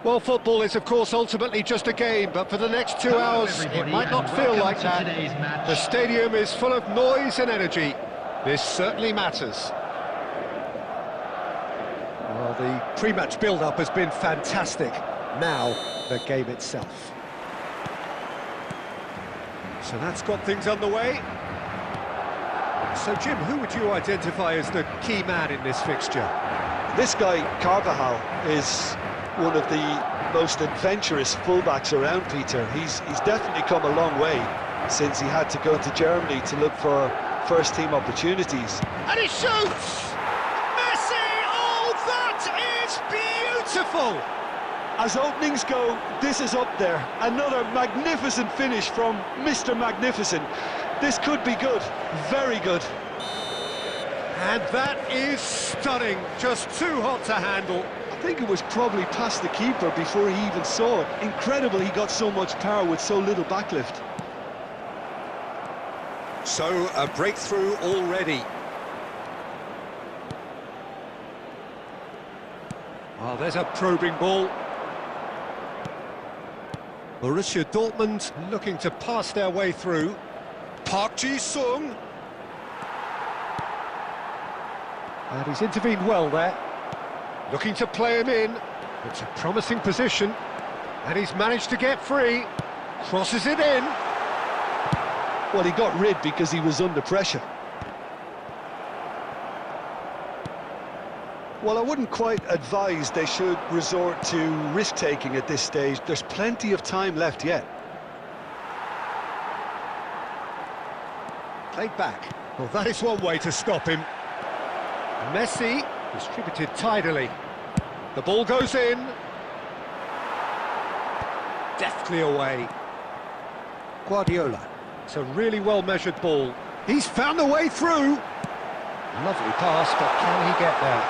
Well, football is, of course, ultimately just a game, but for the next 2 hours, it might not feel like that. The stadium is full of noise and energy. This certainly matters. Well, the pre-match build-up has been fantastic. Now, the game itself. So that's got things underway. So, Jim, who would you identify as the key man in this fixture? This guy, Carvajal, is one of the most adventurous fullbacks around, Peter. He's definitely come a long way since he had to go to Germany to look for first-team opportunities. And he shoots! Messi! Oh, that is beautiful! As openings go, this is up there. Another magnificent finish from Mr. Magnificent. This could be good, very good. And that is stunning, just too hot to handle. I think it was probably past the keeper before he even saw it. Incredible he got so much power with so little backlift. So, a breakthrough already. Well, there's a probing ball. Borussia Dortmund looking to pass their way through. Park Ji-sung. And he's intervened well there. Looking to play him in. It's a promising position. And he's managed to get free. Crosses it in. Well, he got rid because he was under pressure. Well, I wouldn't quite advise they should resort to risk-taking at this stage. There's plenty of time left yet. Played back. Well, that is one way to stop him. Messi distributed tidily. The ball goes in. Deftly away. Guardiola. It's a really well-measured ball. He's found the way through. Lovely pass, but can he get there?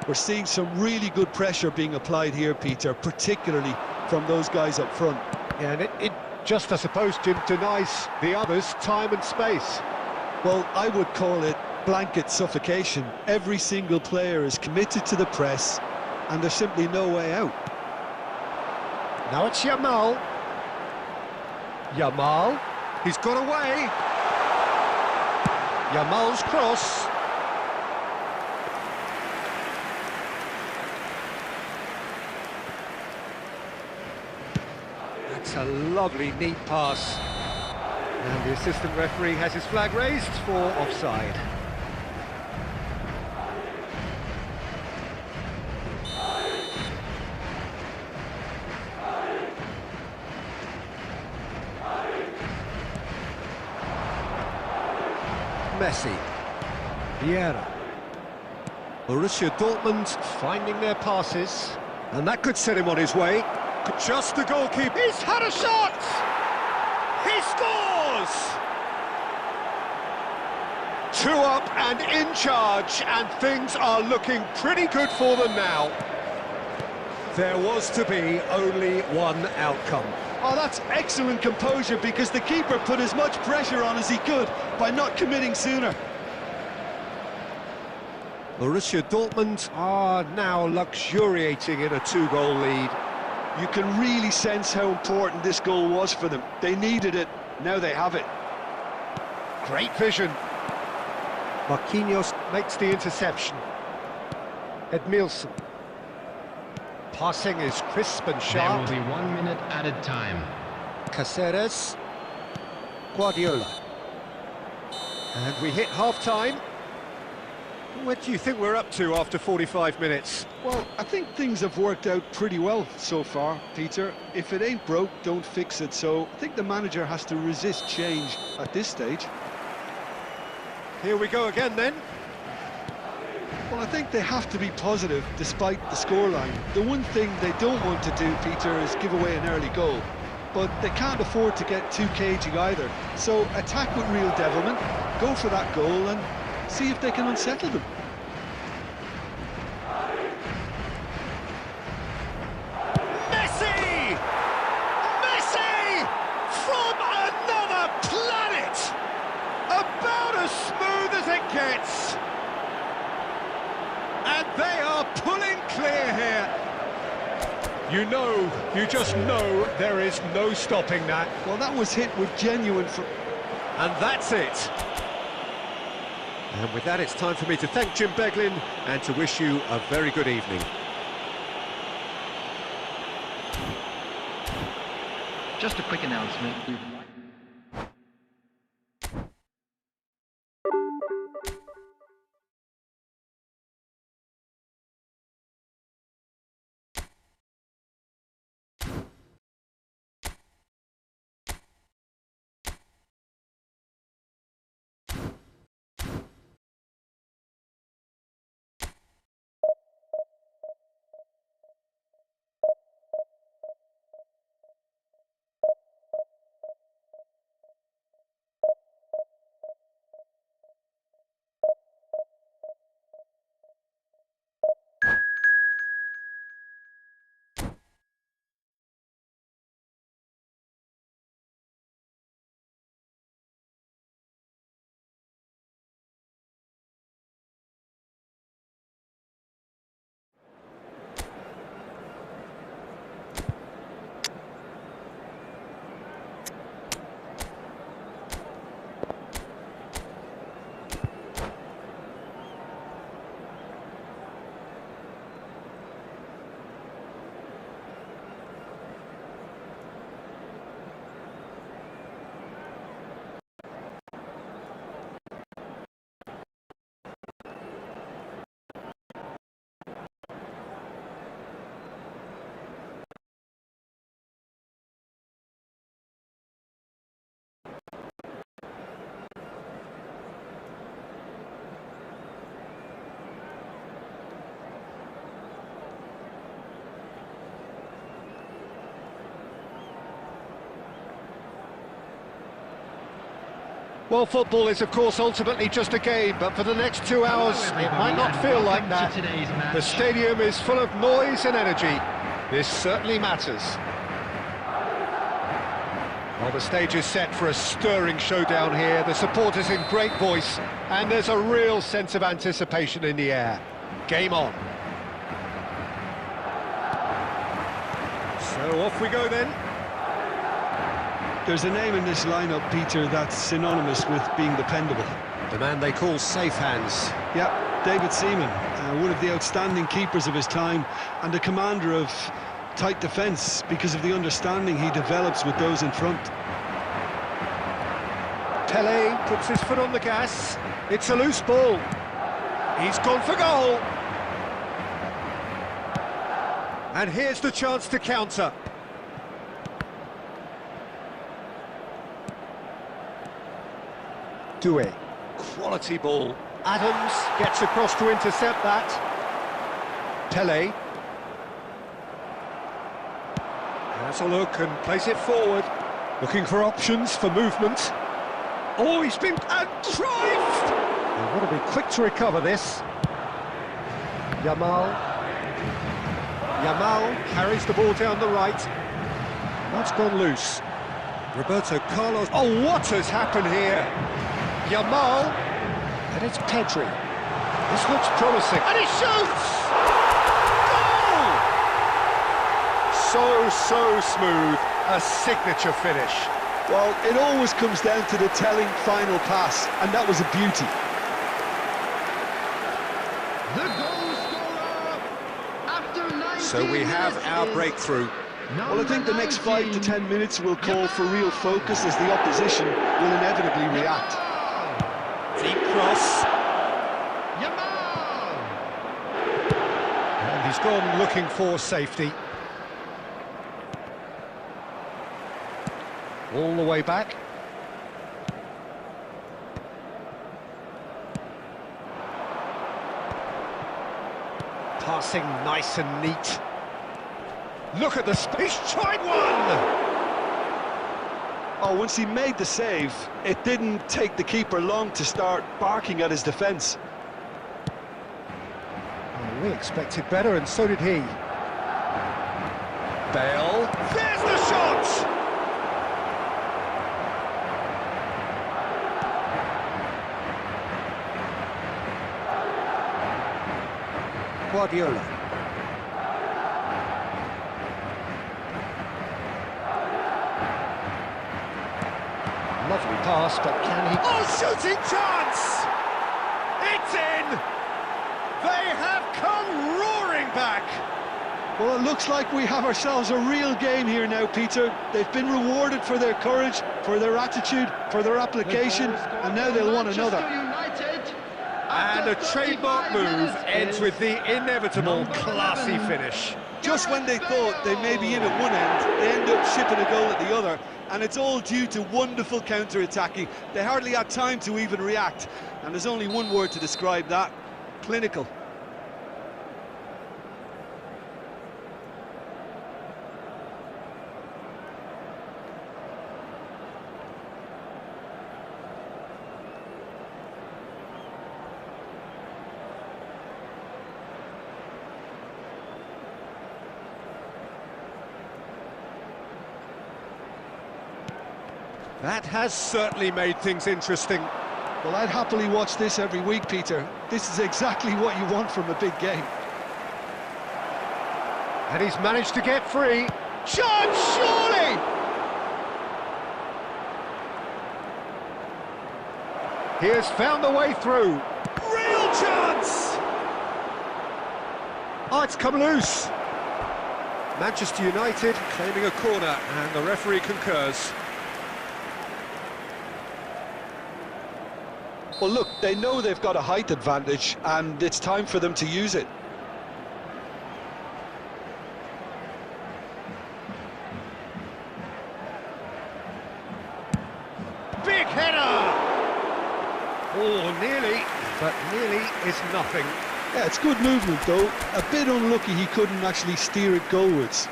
We're seeing some really good pressure being applied here, Peter, particularly from those guys up front. Yeah, and it just, I suppose, Jim, denies the others time and space. Well, I would call it blanket suffocation. Every single player is committed to the press, and there's simply no way out. Now it's Yamal. Yamal. He's got away. Yamal's cross. That's a lovely, neat pass. And the assistant referee has his flag raised for offside. Messi. Vieira. Borussia Dortmund finding their passes. And that could set him on his way. Just the goalkeeper. He's had a shot! He scores! 2 up and in charge, and things are looking pretty good for them now. There was to be only one outcome. Oh, that's excellent composure, because the keeper put as much pressure on as he could by not committing sooner. Borussia Dortmund are now luxuriating in a 2-goal lead. You can really sense how important this goal was for them. They needed it, now they have it. Great vision. Marquinhos makes the interception. Edmilson. Passing is crisp and sharp. There will be 1 minute added time. Caceres. Guardiola. And we hit half-time. What do you think we're up to after 45 minutes? Well, I think things have worked out pretty well so far, Peter. If it ain't broke, don't fix it. So I think the manager has to resist change at this stage. Here we go again then. Well, I think they have to be positive despite the scoreline. The one thing they don't want to do, Peter, is give away an early goal. But they can't afford to get too cagey either. So attack with real devilment, go for that goal and see if they can unsettle them. Messi! Messi! From another planet! About as smooth as it gets. And they are You just know there is no stopping that. Well, that was hit with genuine... And that's it. And with that, it's time for me to thank Jim Beglin and to wish you a very good evening. Just a quick announcement. Well, football is, of course, ultimately just a game, but for the next 2 hours, it might not feel like that. The stadium is full of noise and energy. This certainly matters. Well, the stage is set for a stirring showdown here. The supporters in great voice, and there's a real sense of anticipation in the air. Game on. So off we go then. There's a name in this lineup, Peter, that's synonymous with being dependable. The man they call safe hands. Yeah, David Seaman, one of the outstanding keepers of his time and a commander of tight defence because of the understanding he develops with those in front. Pele puts his foot on the gas. It's a loose ball. He's gone for goal. And here's the chance to counter. Doué. Quality ball. Adams gets across to intercept that. Pele. Has a look and plays it forward. Looking for options for movement. Oh, he's been... and drive! They've got to be quick to recover this. Yamal carries the ball down the right. That's gone loose. Roberto Carlos. Oh, what has happened here? Yamal, and it's Pedri. This looks promising, and he shoots! Goal! So smooth, a signature finish. Well, it always comes down to the telling final pass, and that was a beauty. The goal scorer after 90 So we have our breakthrough. Well, I think the next 5 to 10 minutes will call for real focus as the opposition will inevitably react. Deep cross. Yamal! And he's gone looking for safety. All the way back. Passing nice and neat. Look at the space. Tried one! Oh, once he made the save, it didn't take the keeper long to start barking at his defence. Oh, we expected better, and so did he. Bale. There's the shot! Guardiola. pass, but can he... Oh, shooting chance! It's in! They have come roaring back! Well, it looks like we have ourselves a real game here now, Peter. They've been rewarded for their courage, for their attitude, for their application, and now they'll want another. And a trademark move ends with the inevitable classy finish. Just when they thought they may be in at one end, they end up shipping a goal at the other, and it's all due to wonderful counter-attacking. They hardly had time to even react, and there's only one word to describe that: clinical. That has certainly made things interesting. Well, I'd happily watch this every week, Peter. This is exactly what you want from a big game. And he's managed to get free. Chance, surely! He has found the way through. Real chance! Oh, it's come loose. Manchester United claiming a corner, and the referee concurs. Well, look, they know they've got a height advantage, and it's time for them to use it. Big header! Oh, nearly, but nearly is nothing. Yeah, it's good movement, though. A bit unlucky he couldn't actually steer it goalwards.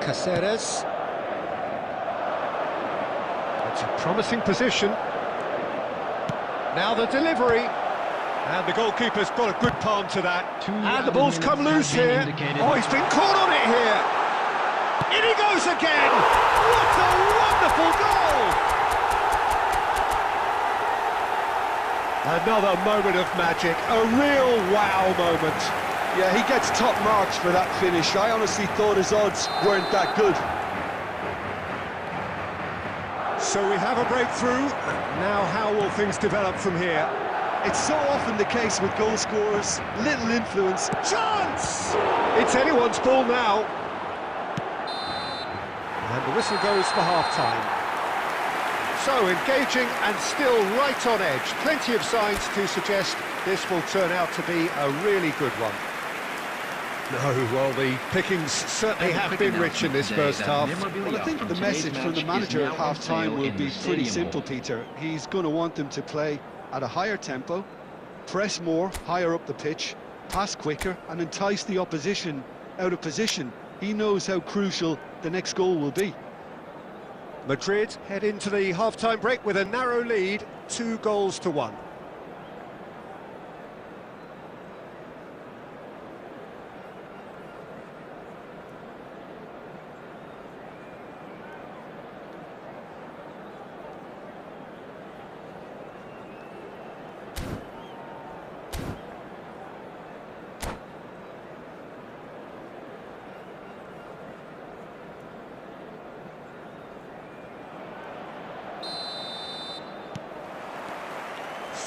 Caceres. It's a promising position. Now the delivery. And the goalkeeper's got a good palm to that. And the ball's come loose here. Oh, he's been caught on it here. In he goes again. What a wonderful goal! Another moment of magic. A real wow moment. Yeah, he gets top marks for that finish. I honestly thought his odds weren't that good. So we have a breakthrough. Now how will things develop from here? It's so often the case with goal scorers, little influence. Chance! It's anyone's ball now. And the whistle goes for half-time. So engaging and still right on edge. Plenty of signs to suggest this will turn out to be a really good one. No, well, the pickings certainly have been rich in this first half. Well, I think the message from the manager at half-time will be pretty simple, Peter. He's going to want them to play at a higher tempo, press more, higher up the pitch, pass quicker, and entice the opposition out of position. He knows how crucial the next goal will be. Madrid head into the half-time break with a narrow lead, 2-1.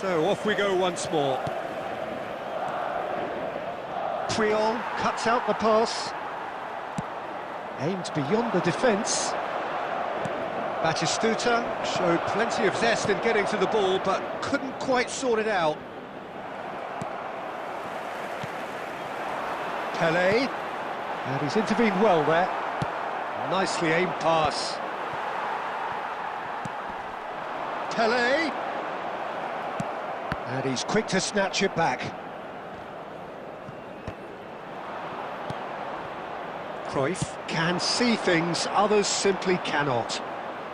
So off we go once more. Puyol cuts out the pass. Aimed beyond the defence. Batistuta showed plenty of zest in getting to the ball, but couldn't quite sort it out. Pelé. And he's intervened well there. Nicely aimed pass. Pelé. And he's quick to snatch it back. Cruyff can see things others simply cannot.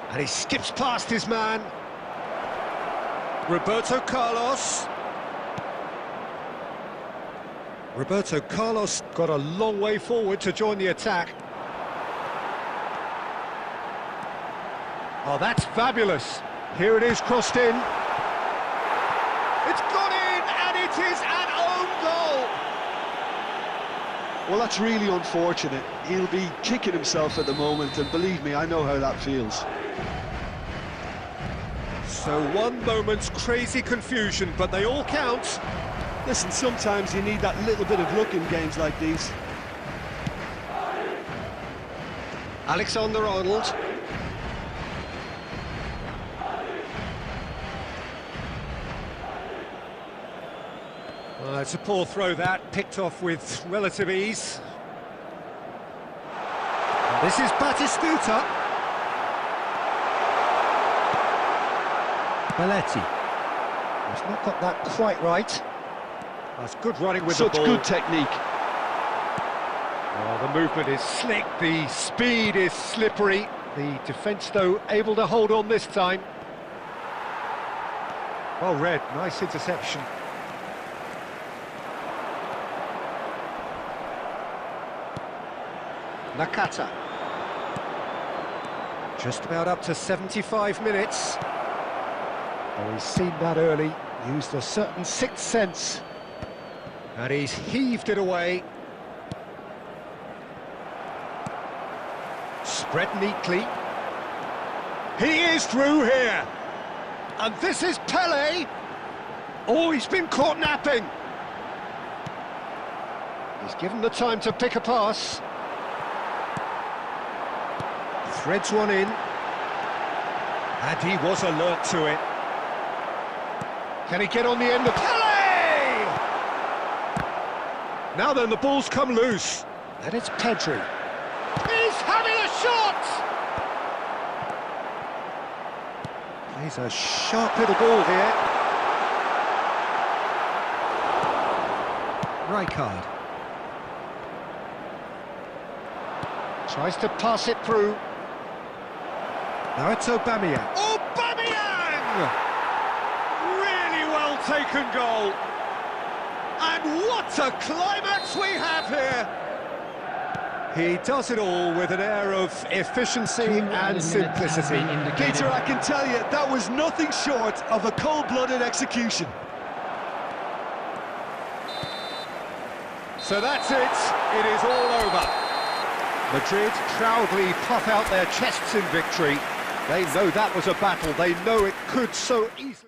And he skips past his man. Roberto Carlos. Roberto Carlos got a long way forward to join the attack. Oh, that's fabulous. Here it is, crossed in. It's gone in, and it is an own goal. Well, that's really unfortunate. He'll be kicking himself at the moment, and believe me, I know how that feels. So one moment's crazy confusion, but they all count. Listen, sometimes you need that little bit of luck in games like these. Alexander-Arnold. It's a poor throw that, picked off with relative ease. This is Batistuta. Belletti. He's not got that quite right. That's good running with Such the ball. good technique. Oh, the movement is slick, the speed is slippery. The defence, though, able to hold on this time. Well read, nice interception. Nakata. Just about up to 75 minutes. Oh, he's seen that early, used a certain sixth sense. And he's heaved it away. Spread neatly. He is through here. And this is Pele. Oh, he's been caught napping. He's given the time to pick a pass. Threads one in. And he was alert to it. Can he get on the end of Pele? Now then, the ball's come loose. And it's Pedri. He's having a shot! Plays a sharp little ball here. Rijkaard. Tries to pass it through. Now it's Aubameyang. Aubameyang! Really well taken goal. And what a climax we have here! He does it all with an air of efficiency and simplicity. Peter, I can tell you, that was nothing short of a cold-blooded execution. So that's it. It is all over. Madrid proudly puff out their chests in victory. They know that was a battle. They know it could so easily.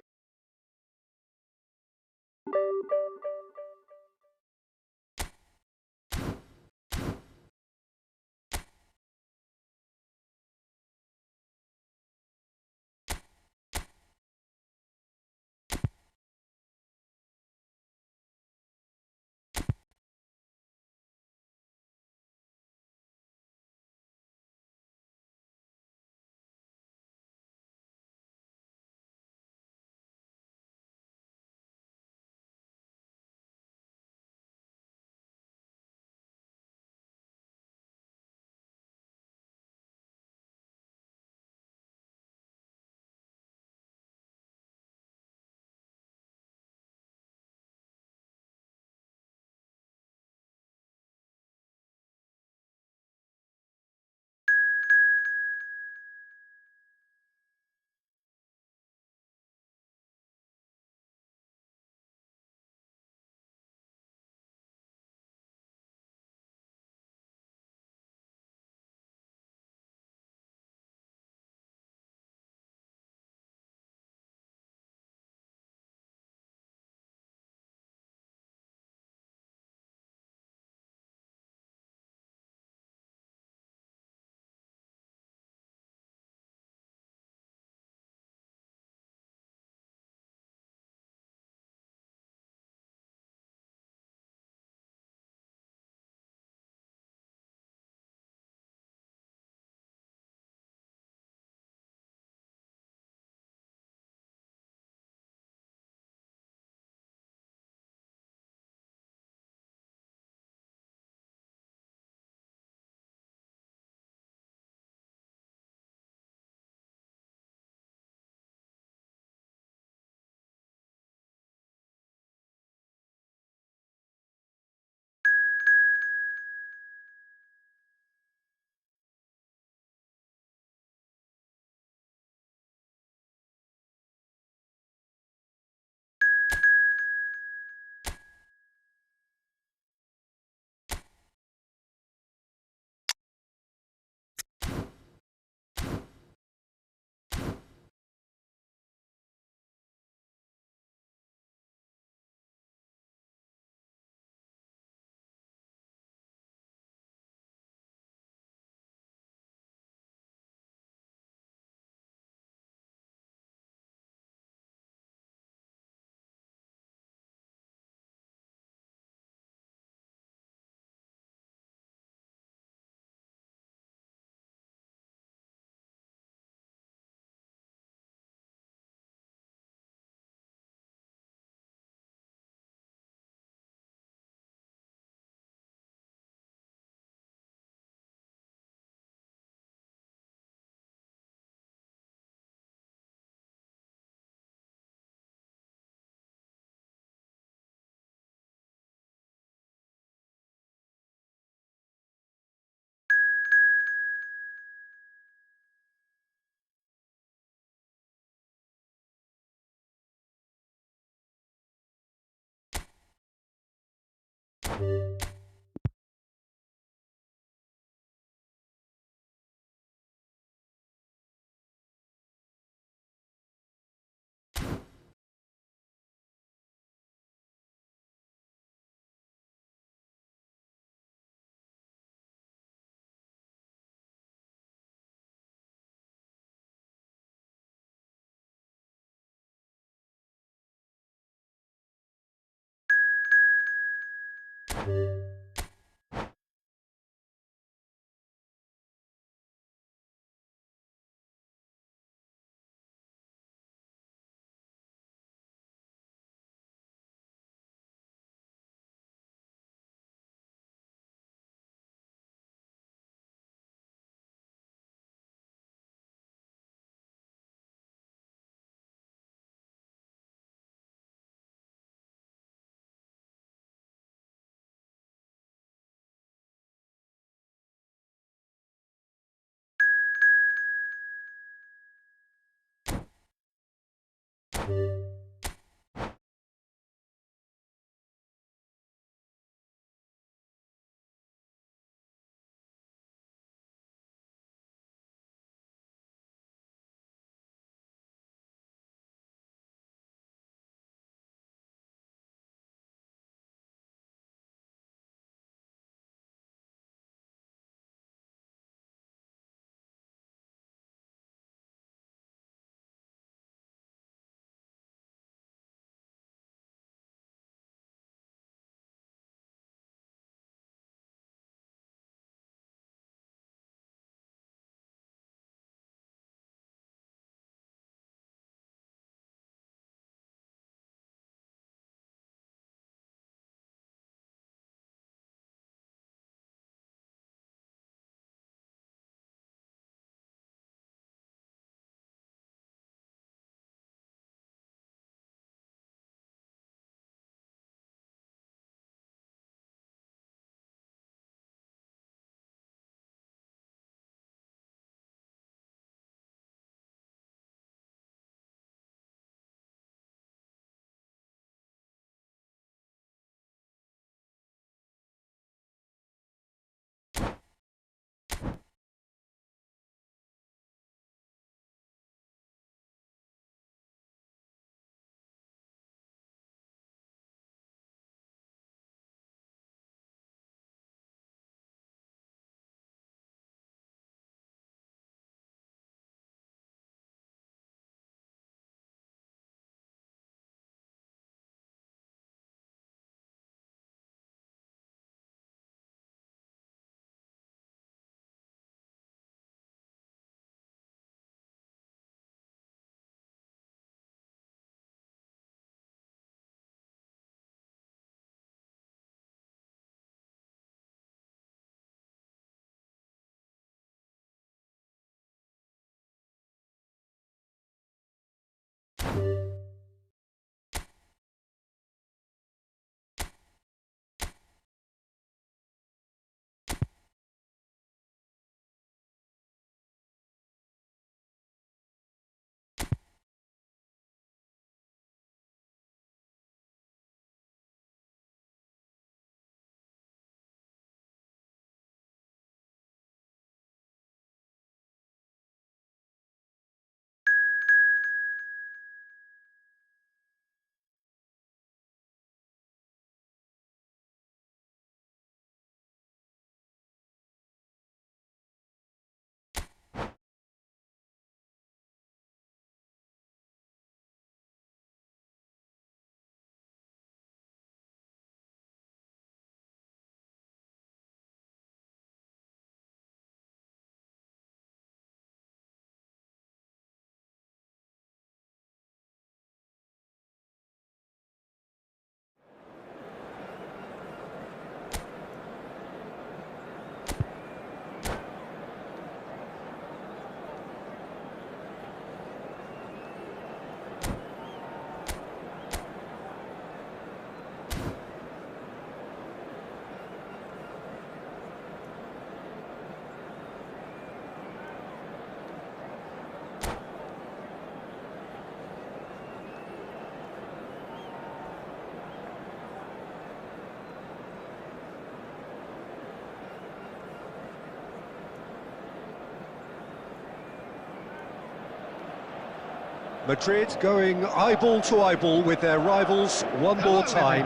Madrid going eyeball to eyeball with their rivals one more time.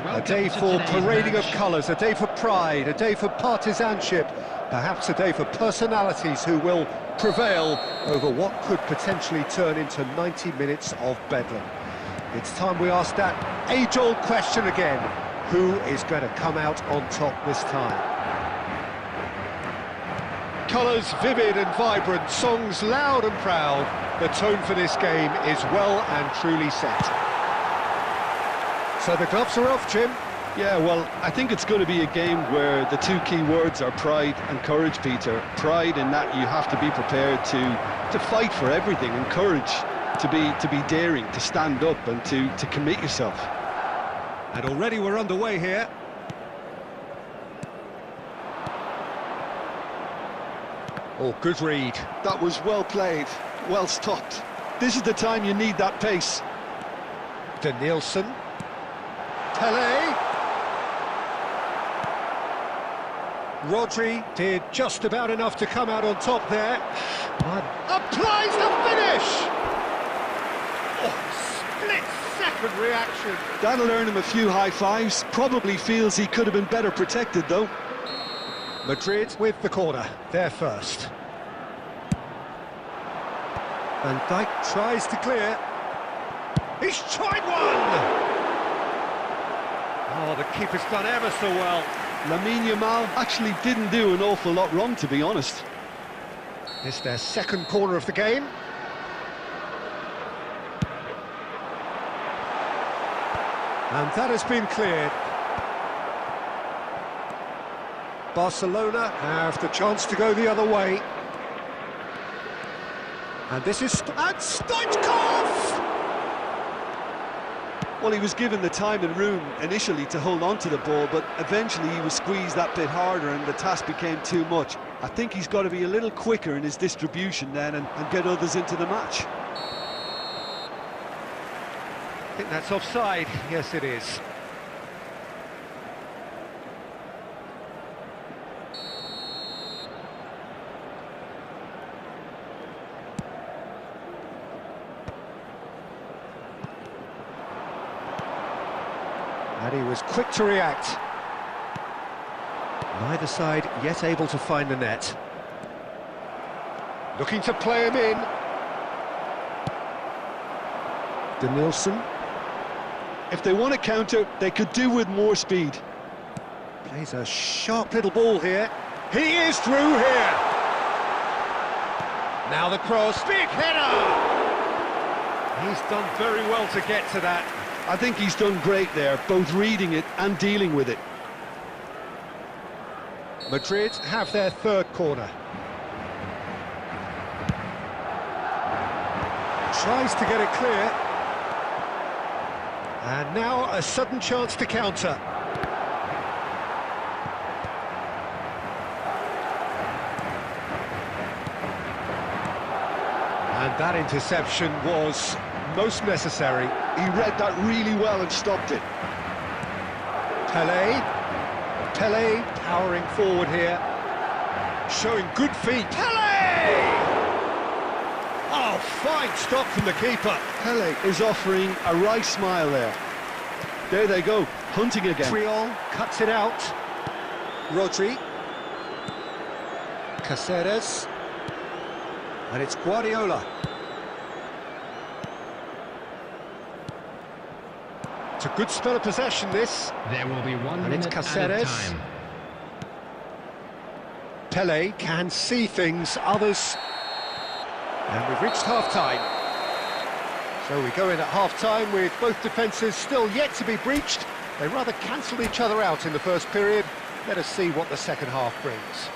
A day for parading of colours, a day for pride, a day for partisanship, perhaps a day for personalities who will prevail over what could potentially turn into 90 minutes of bedlam. It's time we ask that age-old question again: who is going to come out on top this time? Colours vivid and vibrant, songs loud and proud. The tone for this game is well and truly set. So the gloves are off, Jim. Yeah, well, I think it's going to be a game where the two key words are pride and courage, Peter. Pride in that you have to be prepared to fight for everything, and courage to be daring, to stand up and to commit yourself. And already we're underway here. Oh, good read. That was well played, well stopped. This is the time you need that pace. Nielsen. Pelé. Rodri did just about enough to come out on top there. Applies the finish! Oh, split-second reaction. That'll earn him a few high fives. Probably feels he could have been better protected, though. Madrid with the corner, there first. Van Dijk tries to clear. He's tried one! Oh, the keeper's done ever so well. Lamine Yamal actually didn't do an awful lot wrong, to be honest. It's their second corner of the game. And that has been cleared. Barcelona have the chance to go the other way. And this is... and Stoichkov! Well, he was given the time and room initially to hold on to the ball, but eventually he was squeezed that bit harder and the task became too much. I think he's got to be a little quicker in his distribution then and get others into the match. I think that's offside. Yes, it is. And he was quick to react. Neither side yet able to find the net. Looking to play him in. Nielsen. If they want to counter, they could do with more speed. Plays a sharp little ball here. He is through here. Now the cross. Big header! He's done very well to get to that. I think he's done great there, both reading it and dealing with it. Madrid have their third corner. Tries to get it clear. And now a sudden chance to counter. And that interception was most necessary. He read that really well and stopped it. Pelé powering forward here, showing good feet. Pelé! Oh, fine stop from the keeper. Pelé is offering a right smile there. There they go, hunting again. Triol cuts it out. Rodri. Caceres. And it's Guardiola. It's a good spell of possession, this. There will be 1 and minute it's Caceres. time. Pelé can see things, others. And we've reached half-time. So we go in at half-time with both defences still yet to be breached. They rather cancelled each other out in the first period. Let us see what the second half brings.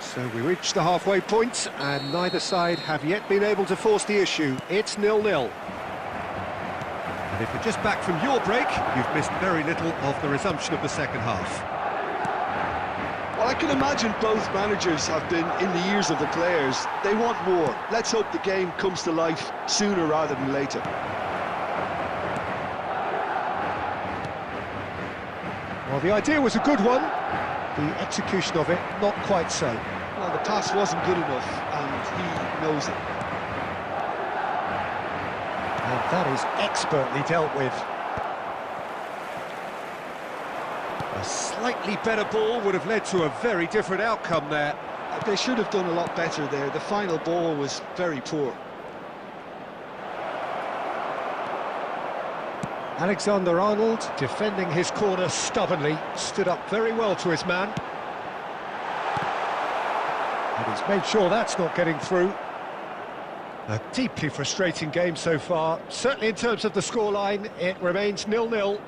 So we reach the halfway point, and neither side have yet been able to force the issue. It's 0-0. And if you're just back from your break, you've missed very little of the resumption of the second half. Well, I can imagine both managers have been in the ears of the players. They want more. Let's hope the game comes to life sooner rather than later. Well, the idea was a good one. The execution of it, not quite so. Well, the pass wasn't good enough, and he knows it. That is expertly dealt with. A slightly better ball would have led to a very different outcome there. They should have done a lot better there. The final ball was very poor. Alexander-Arnold, defending his corner stubbornly, stood up very well to his man. And he's made sure that's not getting through. A deeply frustrating game so far. Certainly in terms of the scoreline, it remains 0-0.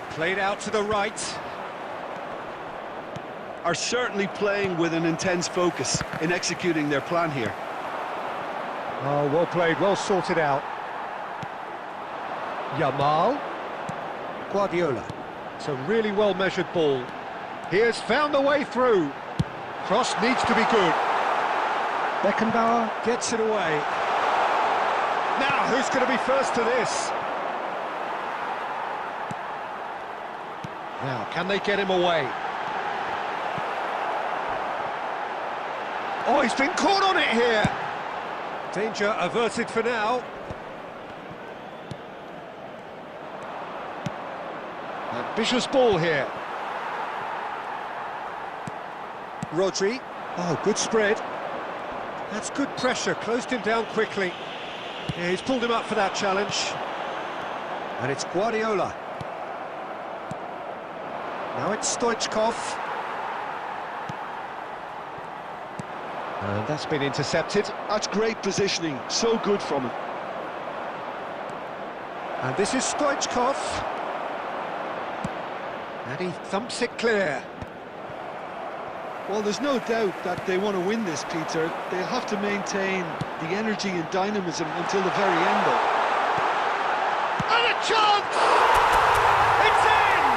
Played out to the right. Are certainly playing with an intense focus in executing their plan here. Oh, well played, well sorted out. Yamal. Guardiola. It's a really well-measured ball. He has found the way through. Cross needs to be good. Beckenbauer gets it away. Now, who's going to be first to this? Now, can they get him away? Oh, he's been caught on it here. Danger averted for now. Ambitious ball here. Rodri. Oh, good spread. That's good pressure, closed him down quickly. Yeah, he's pulled him up for that challenge. And it's Guardiola. Now it's Stoichkov. And that's been intercepted. That's great positioning, so good from him. And this is Stoichkov. And he thumps it clear. Well, there's no doubt that they want to win this, Peter. They'll have to maintain the energy and dynamism until the very end, though. And a chance! It's in!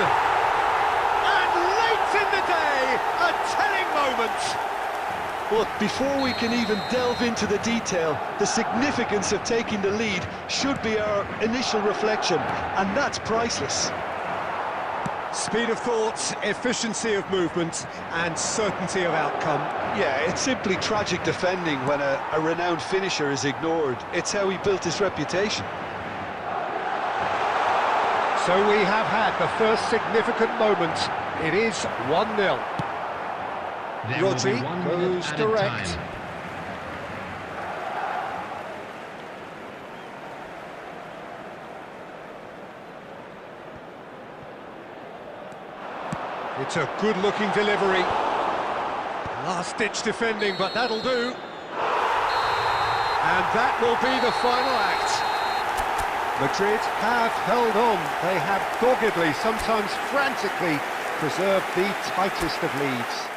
And late in the day, a telling moment. Look, before we can even delve into the detail, the significance of taking the lead should be our initial reflection, and that's priceless. Speed of thought, efficiency of movement, and certainty of outcome. Yeah, it's simply tragic defending when a renowned finisher is ignored. It's how he built his reputation. So we have had the first significant moment. It is 1-0. Rodri goes direct. It's a good-looking delivery. Last-ditch defending, but that'll do. And that will be the final act. Madrid have held on. They have doggedly, sometimes frantically, preserved the tightest of leads.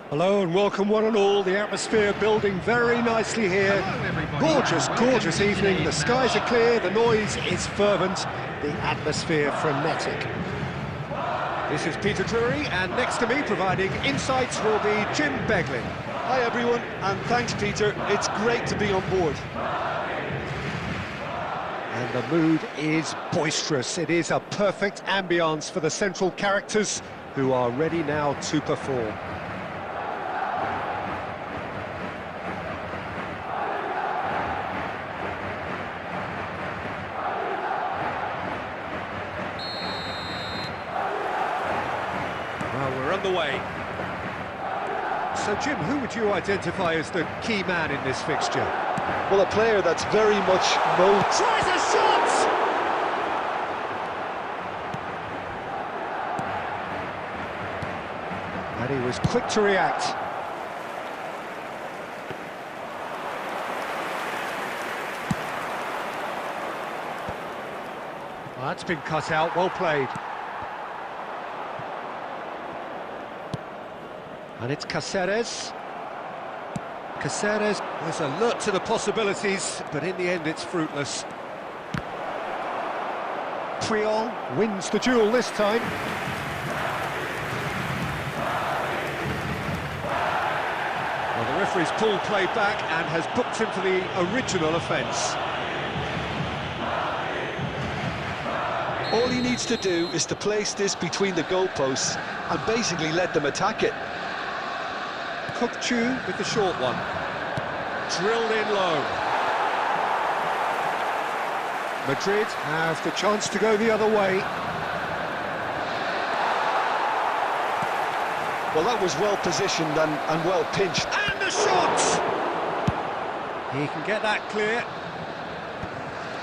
Hello and welcome one and all, the atmosphere building very nicely here. Gorgeous, gorgeous evening, the skies are clear, the noise is fervent, the atmosphere frenetic. This is Peter Drury, and next to me providing insights will be Jim Beglin. Hi everyone, and thanks Peter, it's great to be on board. And the mood is boisterous, it is a perfect ambience for the central characters who are ready now to perform. We're underway. So Jim, who would you identify as the key man in this fixture? Well, a player that's very much tries a shot! And he was quick to react. Well, that's been cut out, well played. And it's Caceres. Caceres was alert to the possibilities, but in the end it's fruitless. Puyol wins the duel this time. Well, the referee's pulled play back and has booked him for the original offence. All he needs to do is to place this between the goalposts and basically let them attack it. Kukçu with the short one. Drilled in low. Madrid have the chance to go the other way. Well, that was well positioned and well pinched. And the shot! He can get that clear.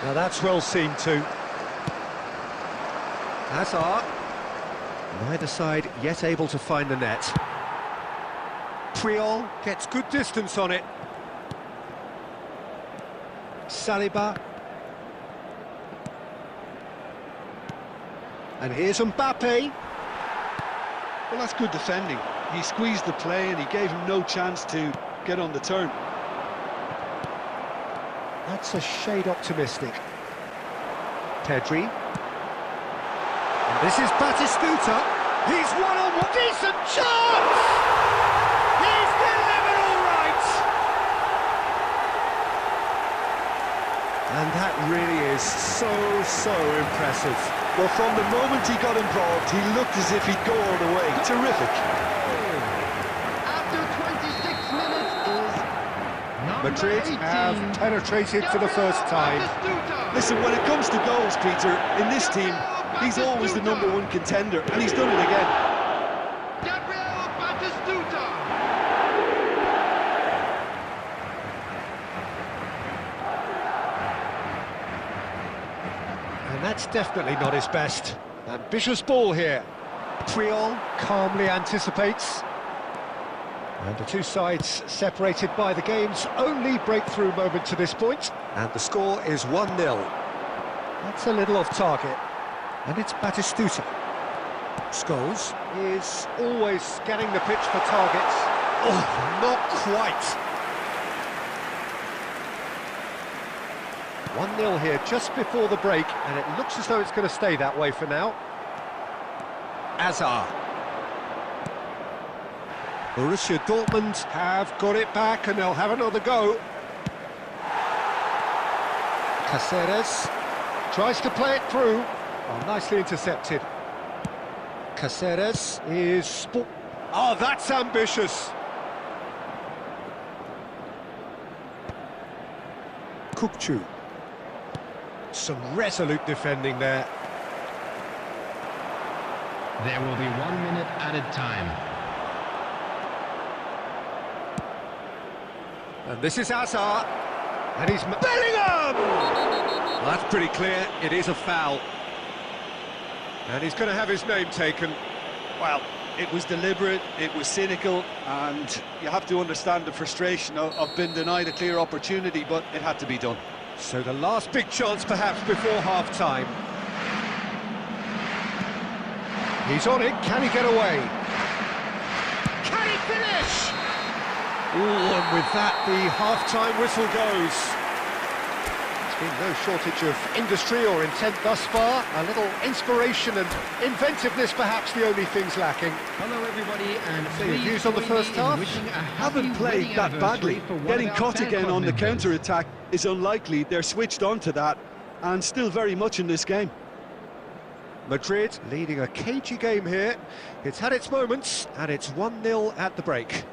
Now that's well seen too. Hazard. Neither side yet able to find the net. Puyol gets good distance on it. Saliba. And here's Mbappe. Well, that's good defending. He squeezed the play and he gave him no chance to get on the turn. That's a shade optimistic. Pedri. And this is Batistuta. He's one-on-one. Decent chance! He's delivered all right! And that really is so impressive. Well, from the moment he got involved, he looked as if he'd go all the way. Terrific. After 26 minutes is number Madrid 18. have penetrated for the first time. Listen, when it comes to goals, Peter, in this team, he's always the #1 contender, and he's done it again. Gabriel Batistuta. And that's definitely not his best. Ambitious ball here. Puyol calmly anticipates. And the two sides separated by the game's only breakthrough moment to this point. And the score is 1-0. That's a little off target. And it's Batistuta. Scholes is always scanning the pitch for targets. Oh, not quite. 1-0 here just before the break, and it looks as though it's going to stay that way for now. Hazard. Borussia Dortmund have got it back, and they'll have another go. Caceres tries to play it through. Oh, nicely intercepted. Caceres is... Oh, that's ambitious! Kukçu. Some resolute defending there. There will be 1 minute added time. And this is Hazard. And he's... Bellingham! Well, that's pretty clear. It is a foul. And he's going to have his name taken. Well, it was deliberate, it was cynical, and you have to understand the frustration of being denied a clear opportunity, but it had to be done. So the last big chance perhaps before half-time. He's on it, can he get away? Can he finish? Ooh, and with that the half-time whistle goes. There's been no shortage of industry or intent thus far. A little inspiration and inventiveness perhaps the only things lacking. Hello everybody, and So your views on the first half? Haven't played that badly. Getting caught again on the counter-attack is unlikely. They're switched on to that, and still very much in this game. Madrid leading a cagey game here. It's had its moments, and it's 1-0 at the break.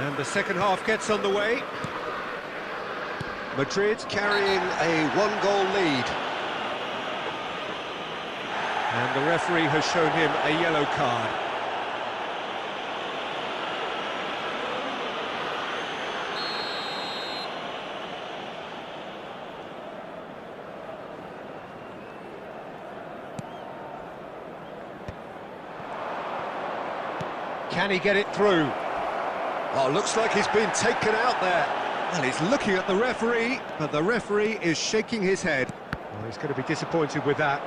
And the second half gets underway. Madrid carrying a one-goal lead. And the referee has shown him a yellow card. Can he get it through? Oh, looks like he's been taken out there. Well, he's looking at the referee, but the referee is shaking his head. Well, he's going to be disappointed with that.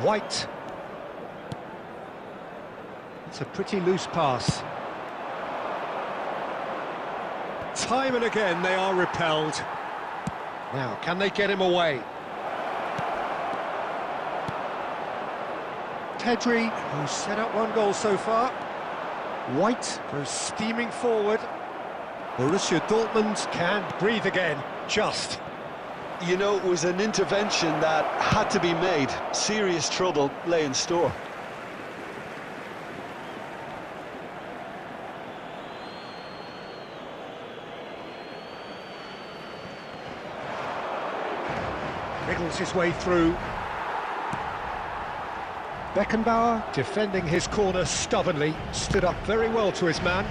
White. It's a pretty loose pass. Time and again they are repelled. Now, can they get him away? Pedri, who's set up one goal so far. White goes steaming forward. Borussia Dortmund can breathe again, just. You know, it was an intervention that had to be made. Serious trouble lay in store. Wriggles his way through. Beckenbauer, defending his corner stubbornly, stood up very well to his man.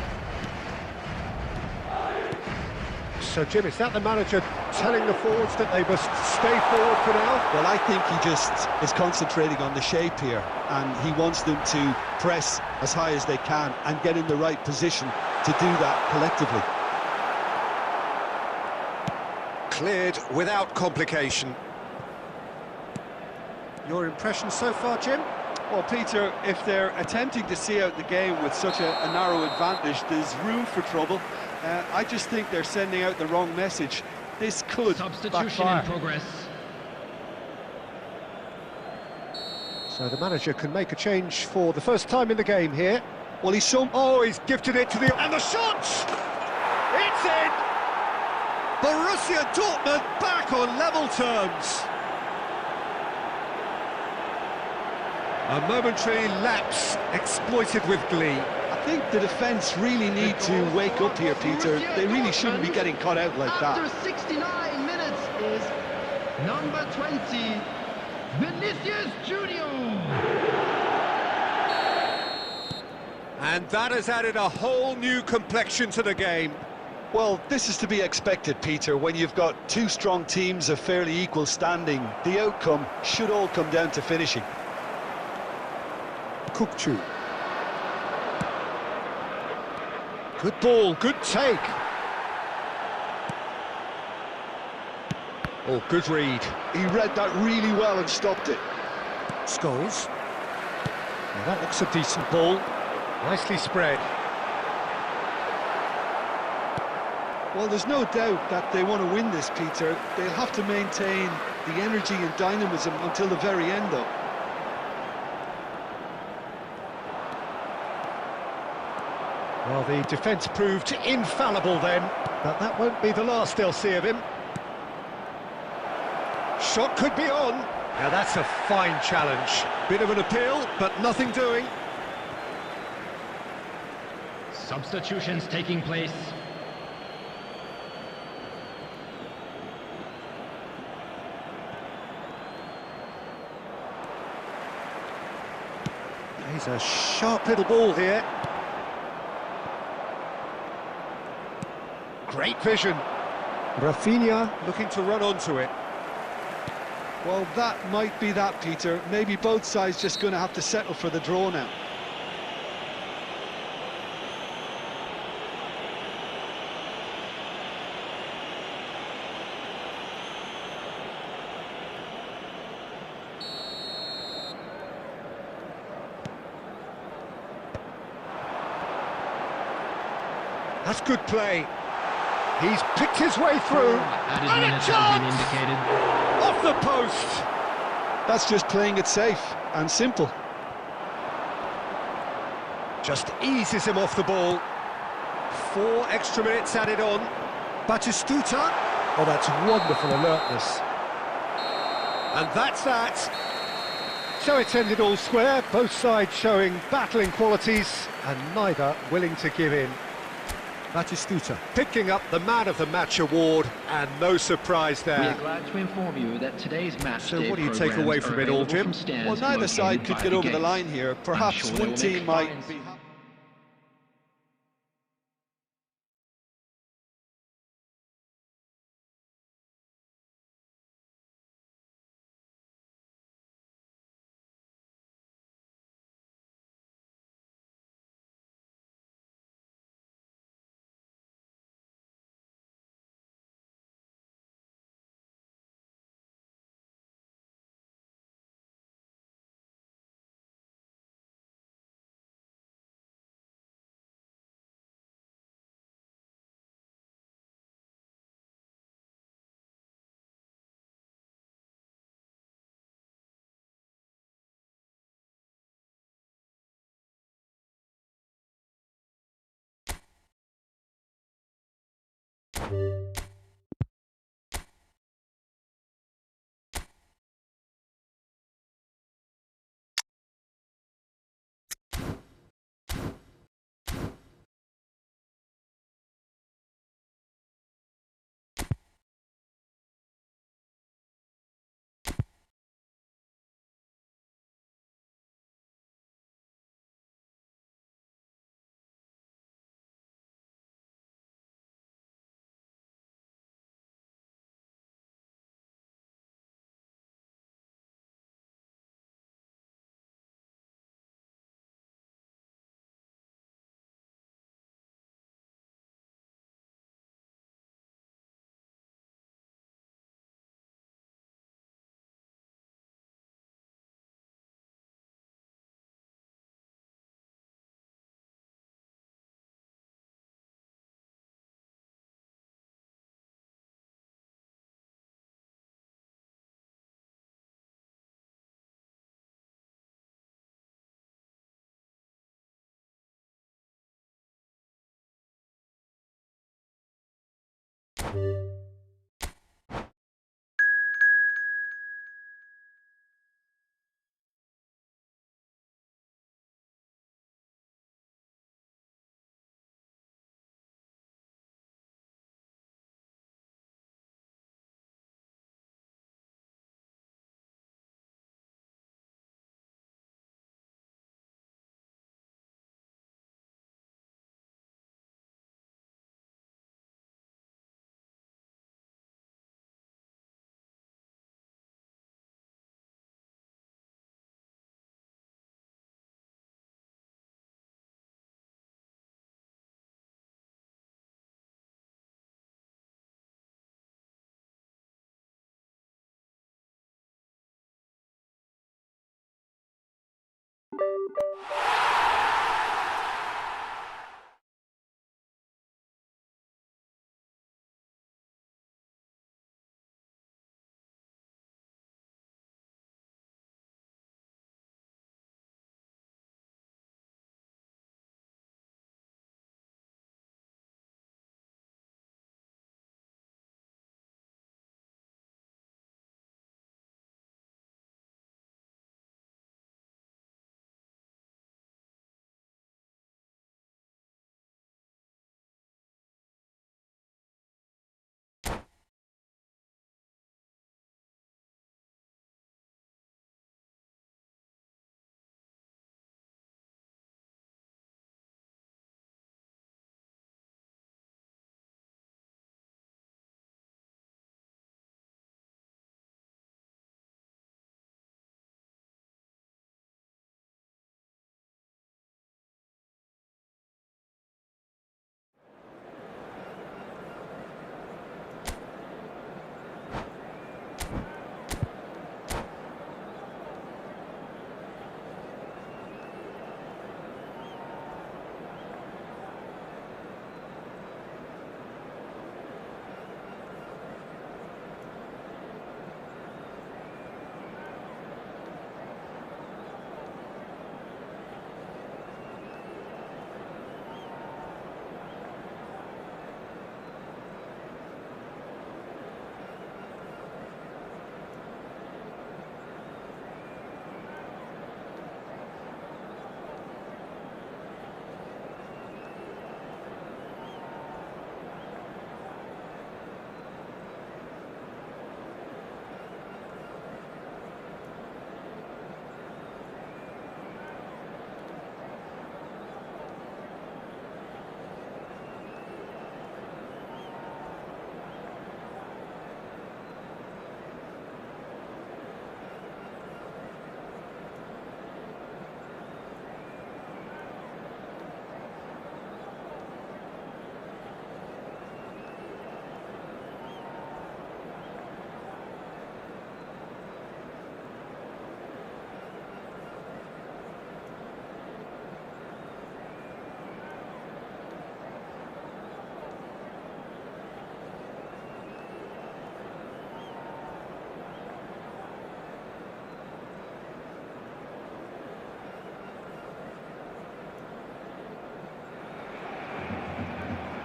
So, Jim, is that the manager telling the forwards that they must stay forward for now? Well, I think he just is concentrating on the shape here, and he wants them to press as high as they can and get in the right position to do that collectively. Cleared without complication. Your impression so far, Jim? Well, Peter, if they're attempting to see out the game with such a narrow advantage, there's room for trouble. I just think they're sending out the wrong message. This could Substitution backfire. in progress. So the manager can make a change for the first time in the game here. Well, Oh, he's gifted it to the... And the shot! It's in! Borussia Dortmund back on level terms. A momentary lapse exploited with glee. I think the defence really need to wake up here, Peter. They really shouldn't be getting caught out like that. After 69 minutes is number 20, Vinicius Junior. And that has added a whole new complexion to the game. Well, this is to be expected, Peter. When you've got two strong teams of fairly equal standing, the outcome should all come down to finishing. Kukçu. Good ball, good take. Oh, good read. He read that really well and stopped it. Scholes. Well, that looks a decent ball. Nicely spread. Well, there's no doubt that they want to win this, Peter. They'll have to maintain the energy and dynamism until the very end, though. Well, the defence proved infallible then, but that won't be the last they'll see of him. Shot could be on. Now that's a fine challenge. Bit of an appeal, but nothing doing. Substitutions taking place. He's a sharp little ball here. Great vision. Rafinha looking to run onto it. Well, that might be that, Peter. Maybe both sides just going to have to settle for the draw now. That's good play. He's picked his way through. Added And a minutes have been chance! indicated. Off the post. That's just playing it safe and simple. Just eases him off the ball. 4 extra minutes added on. Batistuta. Oh, that's wonderful alertness. And that's that. So it's ended all square, both sides showing battling qualities and neither willing to give in. Batistuta picking up the Man of the Match award, and no surprise We are there. glad to inform you that today's match So day what do you take programs away are from it all, available Jim? from stands Well, neither located side could by get over the gates. line here. Perhaps sure they one will team make might fines. be...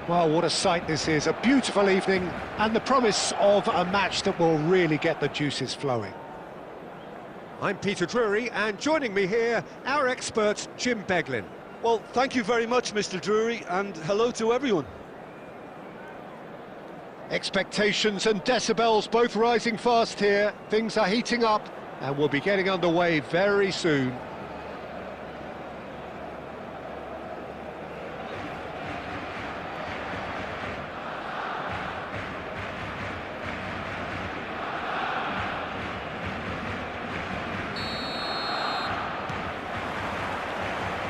Well, what a sight this is, a beautiful evening, and the promise of a match that will really get the juices flowing. I'm Peter Drury, and joining me here, our expert, Jim Beglin. Well, thank you very much, Mr. Drury, and hello to everyone. Expectations and decibels both rising fast here. Things are heating up, and we'll be getting underway very soon.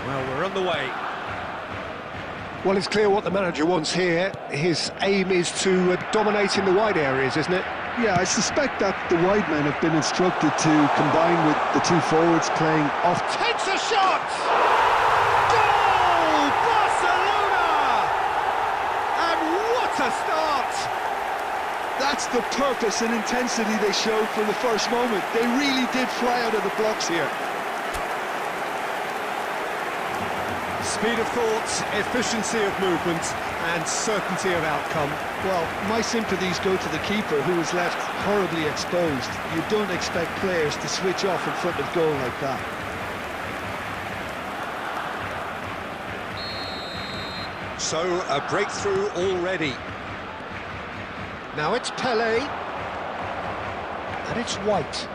Well, we're on the way. Well, it's clear what the manager wants here. His aim is to dominate in the wide areas, isn't it? Yeah, I suspect that the wide men have been instructed to combine with the two forwards playing off. Takes a shot! Goal! Barcelona! And what a start! That's the purpose and intensity they showed from the first moment. They really did fly out of the blocks here. Speed of thought, efficiency of movement, and certainty of outcome. Well, my sympathies go to the keeper, who was left horribly exposed. You don't expect players to switch off in front of goal like that. So, a breakthrough already. Now it's Pelé. And it's White.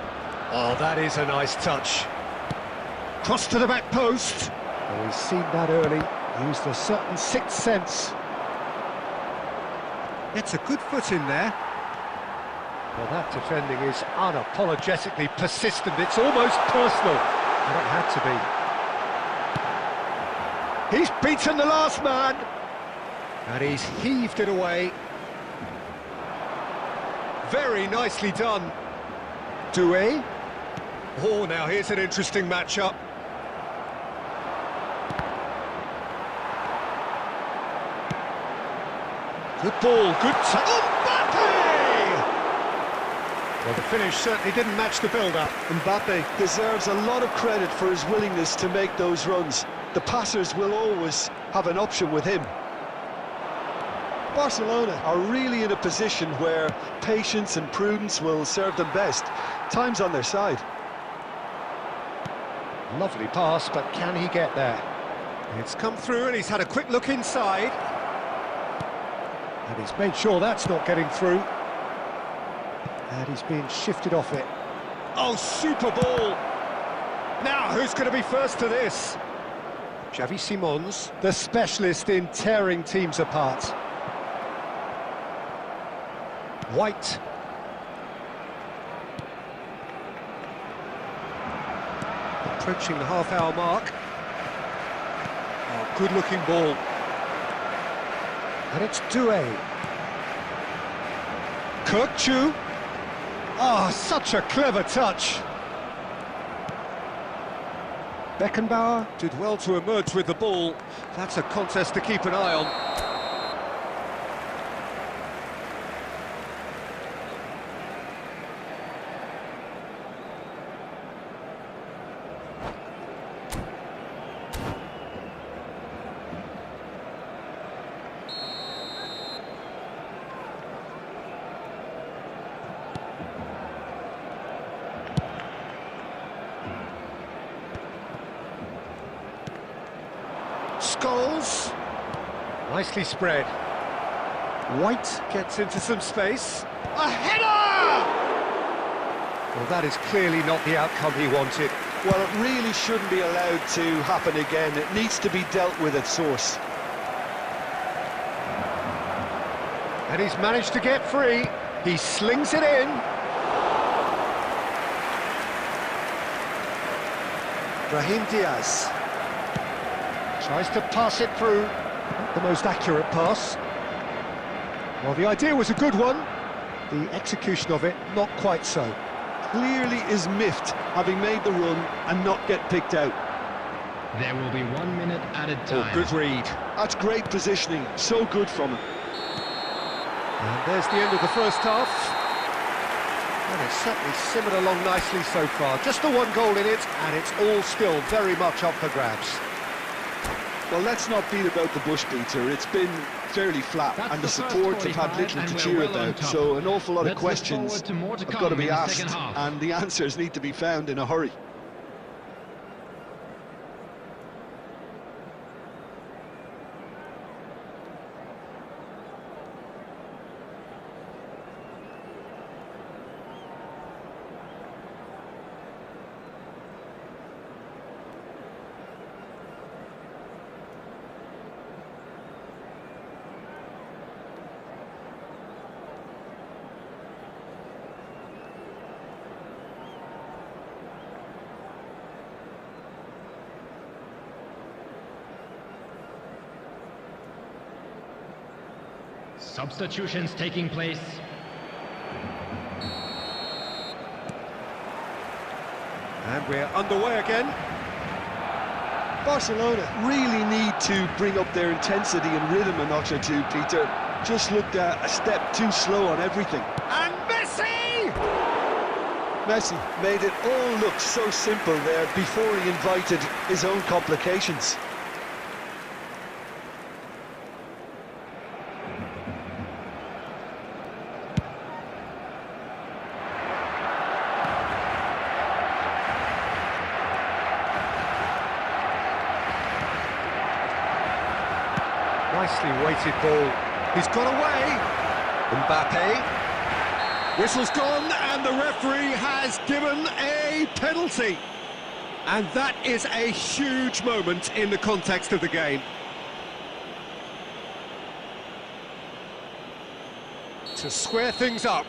Oh, that is a nice touch. Cross to the back post. Oh, he's seen that early, used a certain sixth sense. It's a good foot in there. Well, that defending is unapologetically persistent. It's almost personal, and it had to be. He's beaten the last man, and he's heaved it away. Very nicely done. Doué. Oh, now here's an interesting matchup. Good ball, good Mbappe! Well, the finish certainly didn't match the build-up. Mbappe deserves a lot of credit for his willingness to make those runs. The passers will always have an option with him. Barcelona are really in a position where patience and prudence will serve them best. Time's on their side. Lovely pass, but can he get there? It's come through and he's had a quick look inside. And he's made sure that's not getting through. And he's being shifted off it. Oh, super ball! Now, who's going to be first to this? Xavi Simons, the specialist in tearing teams apart. White. Approaching the half-hour mark. Oh, good-looking ball. And it's Doué. Kirkchu. Oh, such a clever touch. Beckenbauer did well to emerge with the ball. That's a contest to keep an eye on. Scholes, nicely spread. White gets into some space. A header! Well, that is clearly not the outcome he wanted. Well, it really shouldn't be allowed to happen again. It needs to be dealt with at source. And he's managed to get free. He slings it in. Brahim Diaz. Tries to pass it through. Not the most accurate pass. Well, the idea was a good one. The execution of it, not quite so. Clearly is miffed, having made the run and not get picked out. There will be 1 minute added time. Oh, good read. That's great positioning. So good from him. And there's the end of the first half. And it's certainly simmered along nicely so far. Just the one goal in it, and it's all still very much up for grabs. Well, let's not beat about the bush, Peter. It's been fairly flat, That's and the the first support have had 45, little and to we're cheer well on about. top. So an awful lot of Let's look questions forward to more to have come got to in be the asked, second half. and the answers need to be found in a hurry. Substitutions taking place. And we're underway again. Barcelona really need to bring up their intensity and rhythm a notch or two, Peter. Just looked a step too slow on everything. And Messi! Messi made it all look so simple there before he invited his own complications. Nicely weighted ball. He's got away. Mbappe. Whistle's gone, and the referee has given a penalty. And that is a huge moment in the context of the game. To square things up.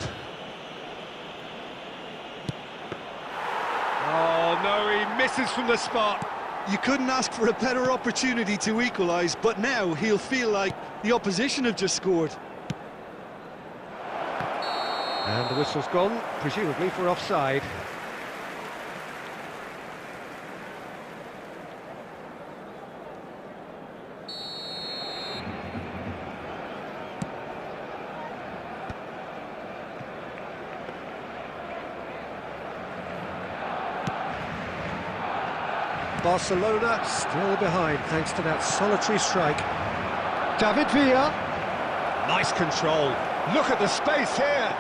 Oh no, he misses from the spot. You couldn't ask for a better opportunity to equalise, but now he'll feel like the opposition have just scored. And the whistle's gone, presumably for offside. Barcelona still behind thanks to that solitary strike. David Villa. Nice control. Look at the space here.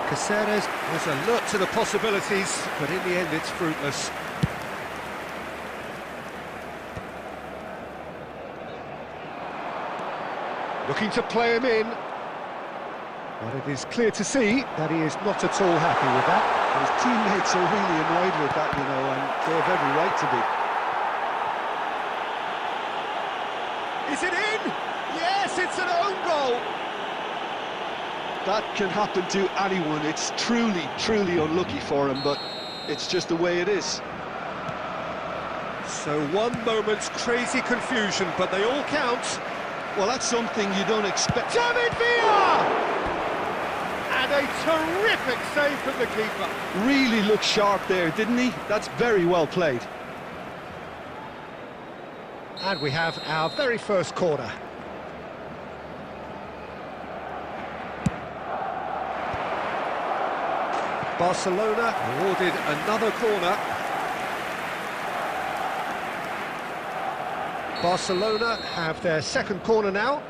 Caceres was alert to the possibilities, but in the end it's fruitless. Looking to play him in. But it is clear to see that he is not at all happy with that. His teammates are really annoyed with that, you know, and they have every right to be. Is it in? Yes, it's an own goal. That can happen to anyone. It's truly, truly unlucky for him, but it's just the way it is. So one moment's crazy confusion, but they all count. Well, that's something you don't expect. David Villa! And a terrific save from the keeper. Really looked sharp there, didn't he? That's very well played. And we have our very first corner. Barcelona awarded another corner. Barcelona have their second corner now.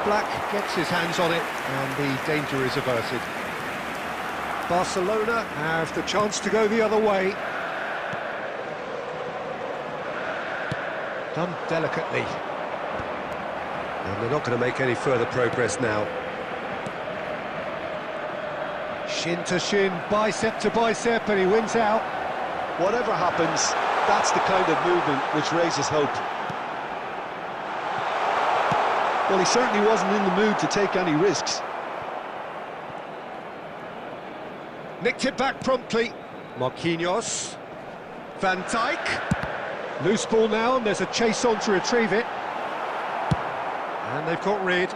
Black gets his hands on it and the danger is averted. Barcelona have the chance to go the other way. Done delicately. And they're not going to make any further progress now. Shin to shin, bicep to bicep, and he wins out. Whatever happens, that's the kind of movement which raises hope. Well, he certainly wasn't in the mood to take any risks. Nicked it back promptly. Marquinhos. Van Dijk. Loose ball now, and there's a chase on to retrieve it. And they've got rid.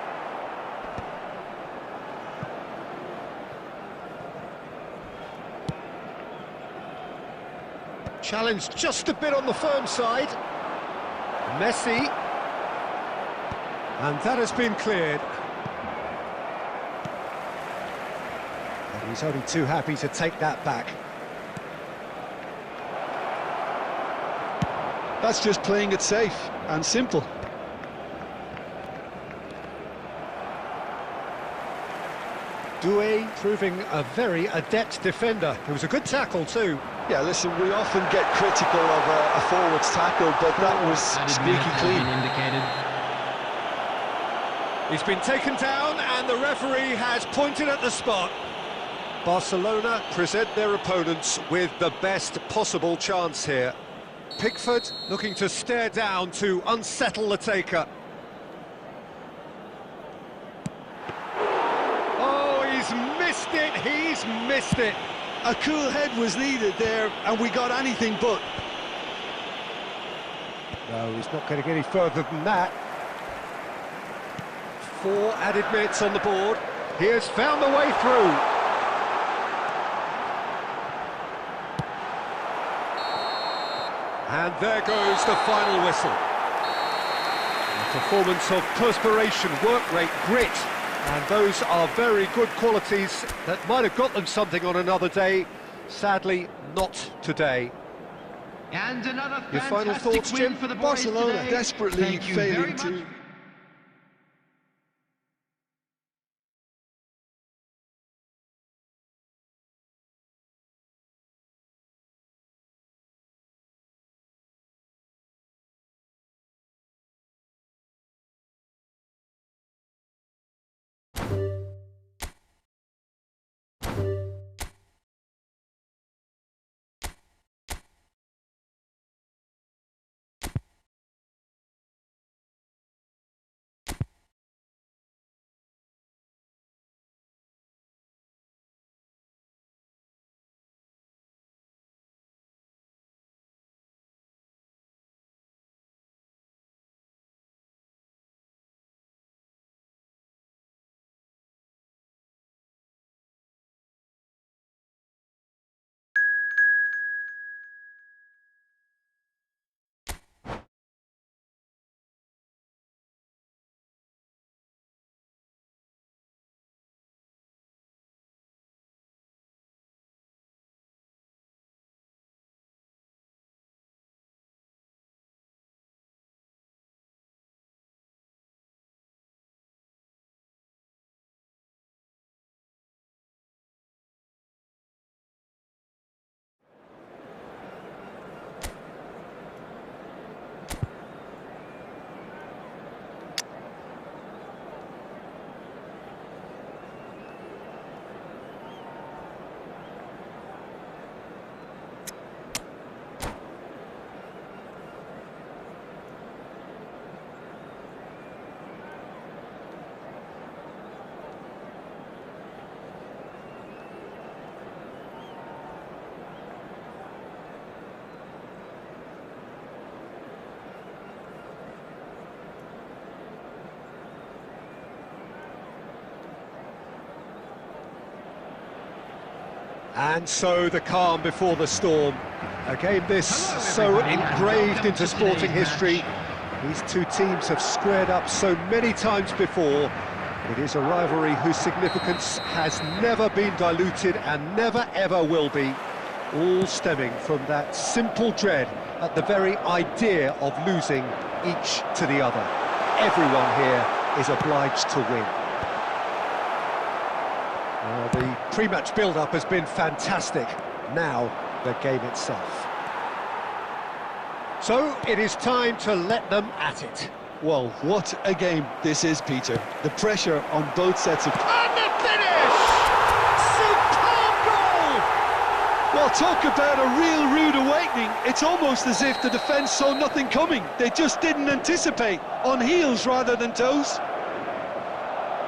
Challenged just a bit on the firm side. Messi. And that has been cleared. And he's only too happy to take that back. That's just playing it safe and simple. Doué proving a very adept defender. It was a good tackle too. Yeah, listen, we often get critical of a forward's tackle, but that was squeaky clean. He's been taken down and the referee has pointed at the spot. Barcelona present their opponents with the best possible chance here. Pickford looking to stare down to unsettle the taker. Oh, he's missed it. A cool head was needed there, and we got anything but. No, he's not going to get any further than that. 4 added minutes on the board. He has found the way through. And there goes the final whistle. A performance of perspiration, work rate, grit, and those are very good qualities that might have got them something on another day. Sadly, not today. And another Your final fantastic thoughts, win Jim? for the boys Barcelona today. desperately Thank you very failing much. to... And so the calm before the storm. A game this so engraved into sporting history. These two teams have squared up so many times before. It is a rivalry whose significance has never been diluted and never ever will be. All stemming from that simple dread at the very idea of losing each to the other. Everyone here is obliged to win. The pre-match build-up has been fantastic. Now, the game itself. So, it is time to let them at it. Well, what a game this is, Peter. The pressure on both sets of... And the finish! Superb goal! Well, talk about a real rude awakening. It's almost as if the defence saw nothing coming. They just didn't anticipate. On heels rather than toes.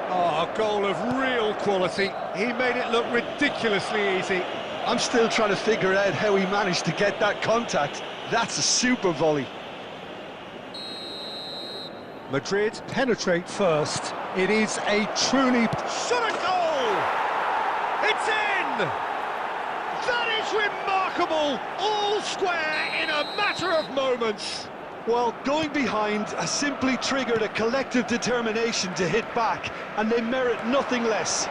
Oh, a goal of real quality. He made it look ridiculously easy. I'm still trying to figure out how he managed to get that contact. That's a super volley. Madrid penetrate first. It is a truly... Shot a goal! It's in! That is remarkable! All square in a matter of moments. Well, going behind has simply triggered a collective determination to hit back, and they merit nothing less.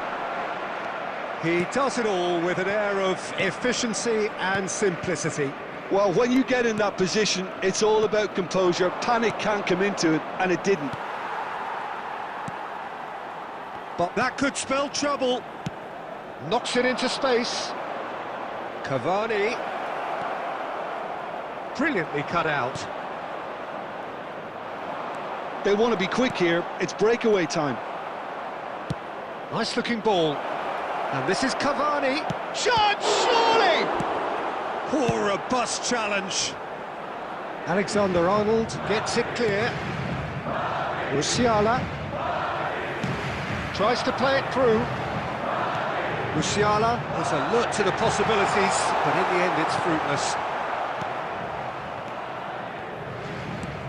He does it all with an air of efficiency and simplicity. Well, when you get in that position, it's all about composure. Panic can't come into it, and it didn't. But that could spell trouble. Knocks it into space. Cavani. Brilliantly cut out. They want to be quick here. It's breakaway time. Nice looking ball. And this is Cavani. Shot, surely! Poor robust challenge. Alexander-Arnold gets it clear. Musiala tries to play it through. Musiala is alert to the possibilities, but in the end it's fruitless.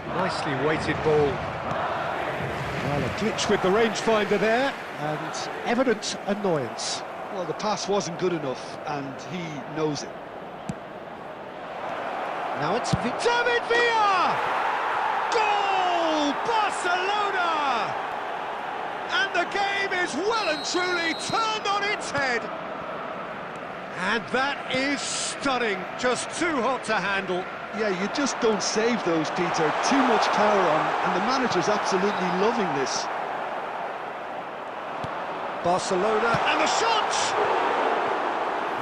Nicely weighted ball. Well, a glitch with the rangefinder there, and evident annoyance. Well, the pass wasn't good enough, and he knows it. Now it's David Villa! Goal! Barcelona! And the game is well and truly turned on its head. And that is stunning, just too hot to handle. Yeah, you just don't save those, Peter. Too much power on, and the manager's absolutely loving this. Barcelona, and the shot!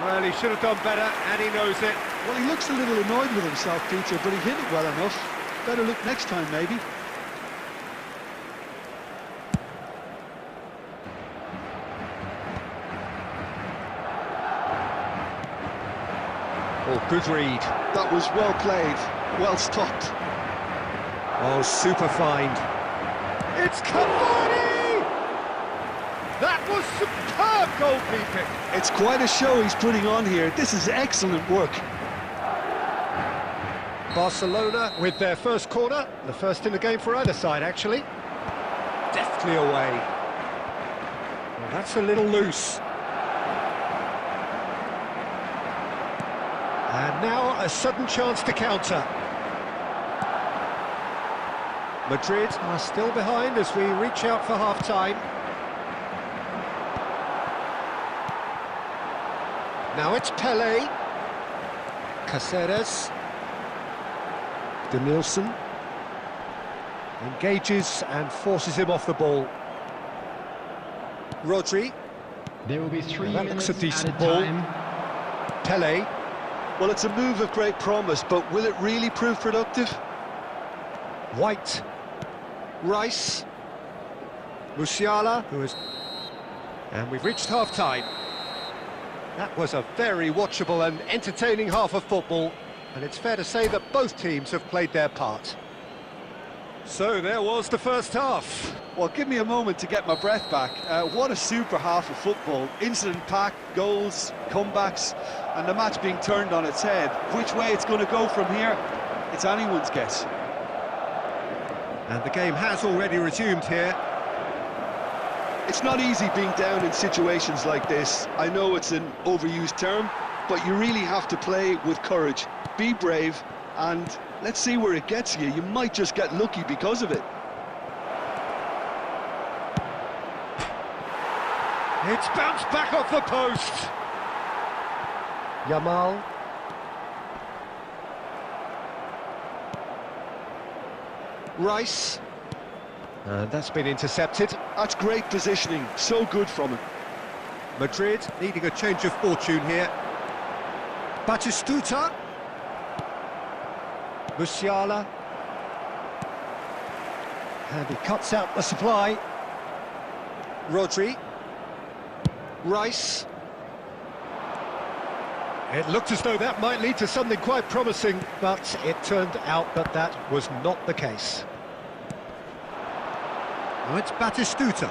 Well, he should have done better, and he knows it. Well, he looks a little annoyed with himself, Peter, but he hit it well enough. Better look next time, maybe. Oh, good read. That was well played, well stopped. Oh, super find. It's Cavani! That was superb goalkeeping. It's quite a show he's putting on here. This is excellent work. Barcelona with their first corner, the first in the game for either side, actually. Deftly away. Well, that's a little loose. And now a sudden chance to counter. Madrid are still behind as we reach out for half-time. Now it's Pelé. Caceres. Denilson. Engages and forces him off the ball. Rodri. There will be 3 That minutes looks a decent added ball. time. Pelé. Well, it's a move of great promise, but will it really prove productive? White. Rice. Musiala, who is... And we've reached half-time. That was a very watchable and entertaining half of football, and it's fair to say that both teams have played their part. So there was the first half. Well, give me a moment to get my breath back. What a super half of football. Incident-packed, goals, comebacks, and the match being turned on its head. Which way it's going to go from here, it's anyone's guess. And the game has already resumed here. It's not easy being down in situations like this. I know it's an overused term, but you really have to play with courage. Be brave, and let's see where it gets you. You might just get lucky because of it. It's bounced back off the post. Yamal. Rice. And that's been intercepted. That's great positioning, so good from him. Madrid needing a change of fortune here. Batistuta. Musiala. And he cuts out the supply. Rodri. Rice. It looked as though that might lead to something quite promising, but it turned out that that was not the case. Now it's Batistuta.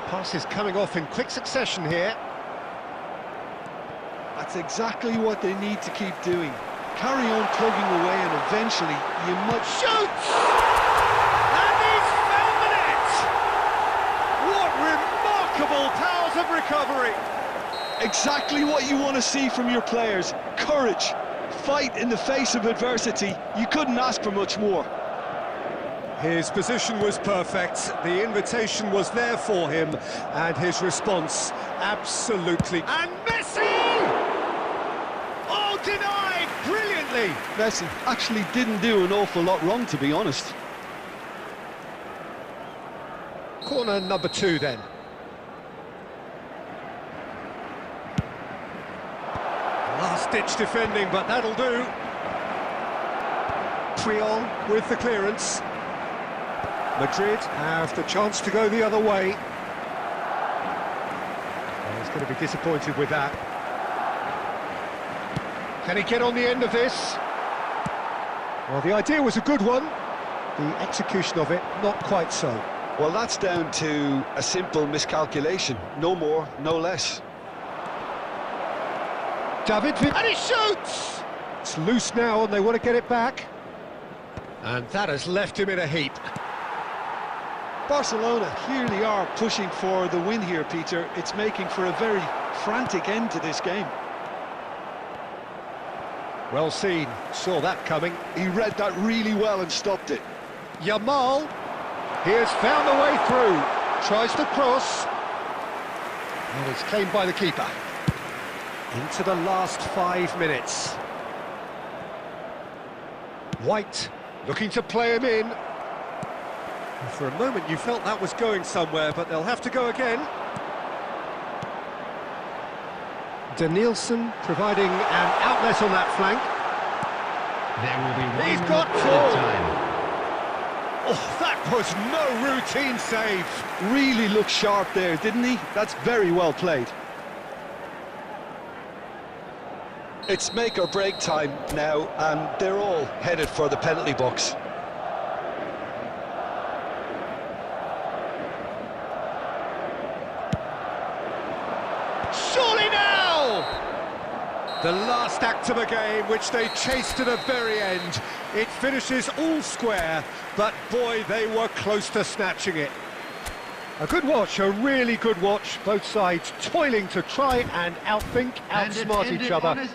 Pass is coming off in quick succession here. That's exactly what they need to keep doing. Carry on plugging away, and eventually you might... Shoots! And he's found the net! What remarkable powers of recovery! Exactly what you want to see from your players. Courage. Fight in the face of adversity. You couldn't ask for much more. His position was perfect, the invitation was there for him, and his response absolutely... And Messi! Oh, denied brilliantly! Messi actually didn't do an awful lot wrong, to be honest. Corner number 2 then. Last-ditch defending, but that'll do. Puyol with the clearance. Madrid have the chance to go the other way. He's going to be disappointed with that. Can he get on the end of this? Well, the idea was a good one. The execution of it, not quite so. Well, that's down to a simple miscalculation. No more, no less. David, and he shoots! It's loose now and they want to get it back. And that has left him in a heap. Barcelona clearly are pushing for the win here, Peter. It's making for a very frantic end to this game. Well seen, saw that coming. He read that really well and stopped it. Yamal, he has found a way through. Tries to cross. And it's claimed by the keeper. Into the last 5 minutes. White looking to play him in. For a moment you felt that was going somewhere, but they'll have to go again. Danielson providing an outlet on that flank. There will be one. He's got time. Oh, that was no routine save. Really looked sharp there, didn't he? That's very well played. It's make or break time now, and they're all headed for the penalty box. Surely now! The last act of a game, which they chased to the very end. It finishes all square, but boy, they were close to snatching it. A good watch, a really good watch. Both sides toiling to try and outthink, outsmart each other.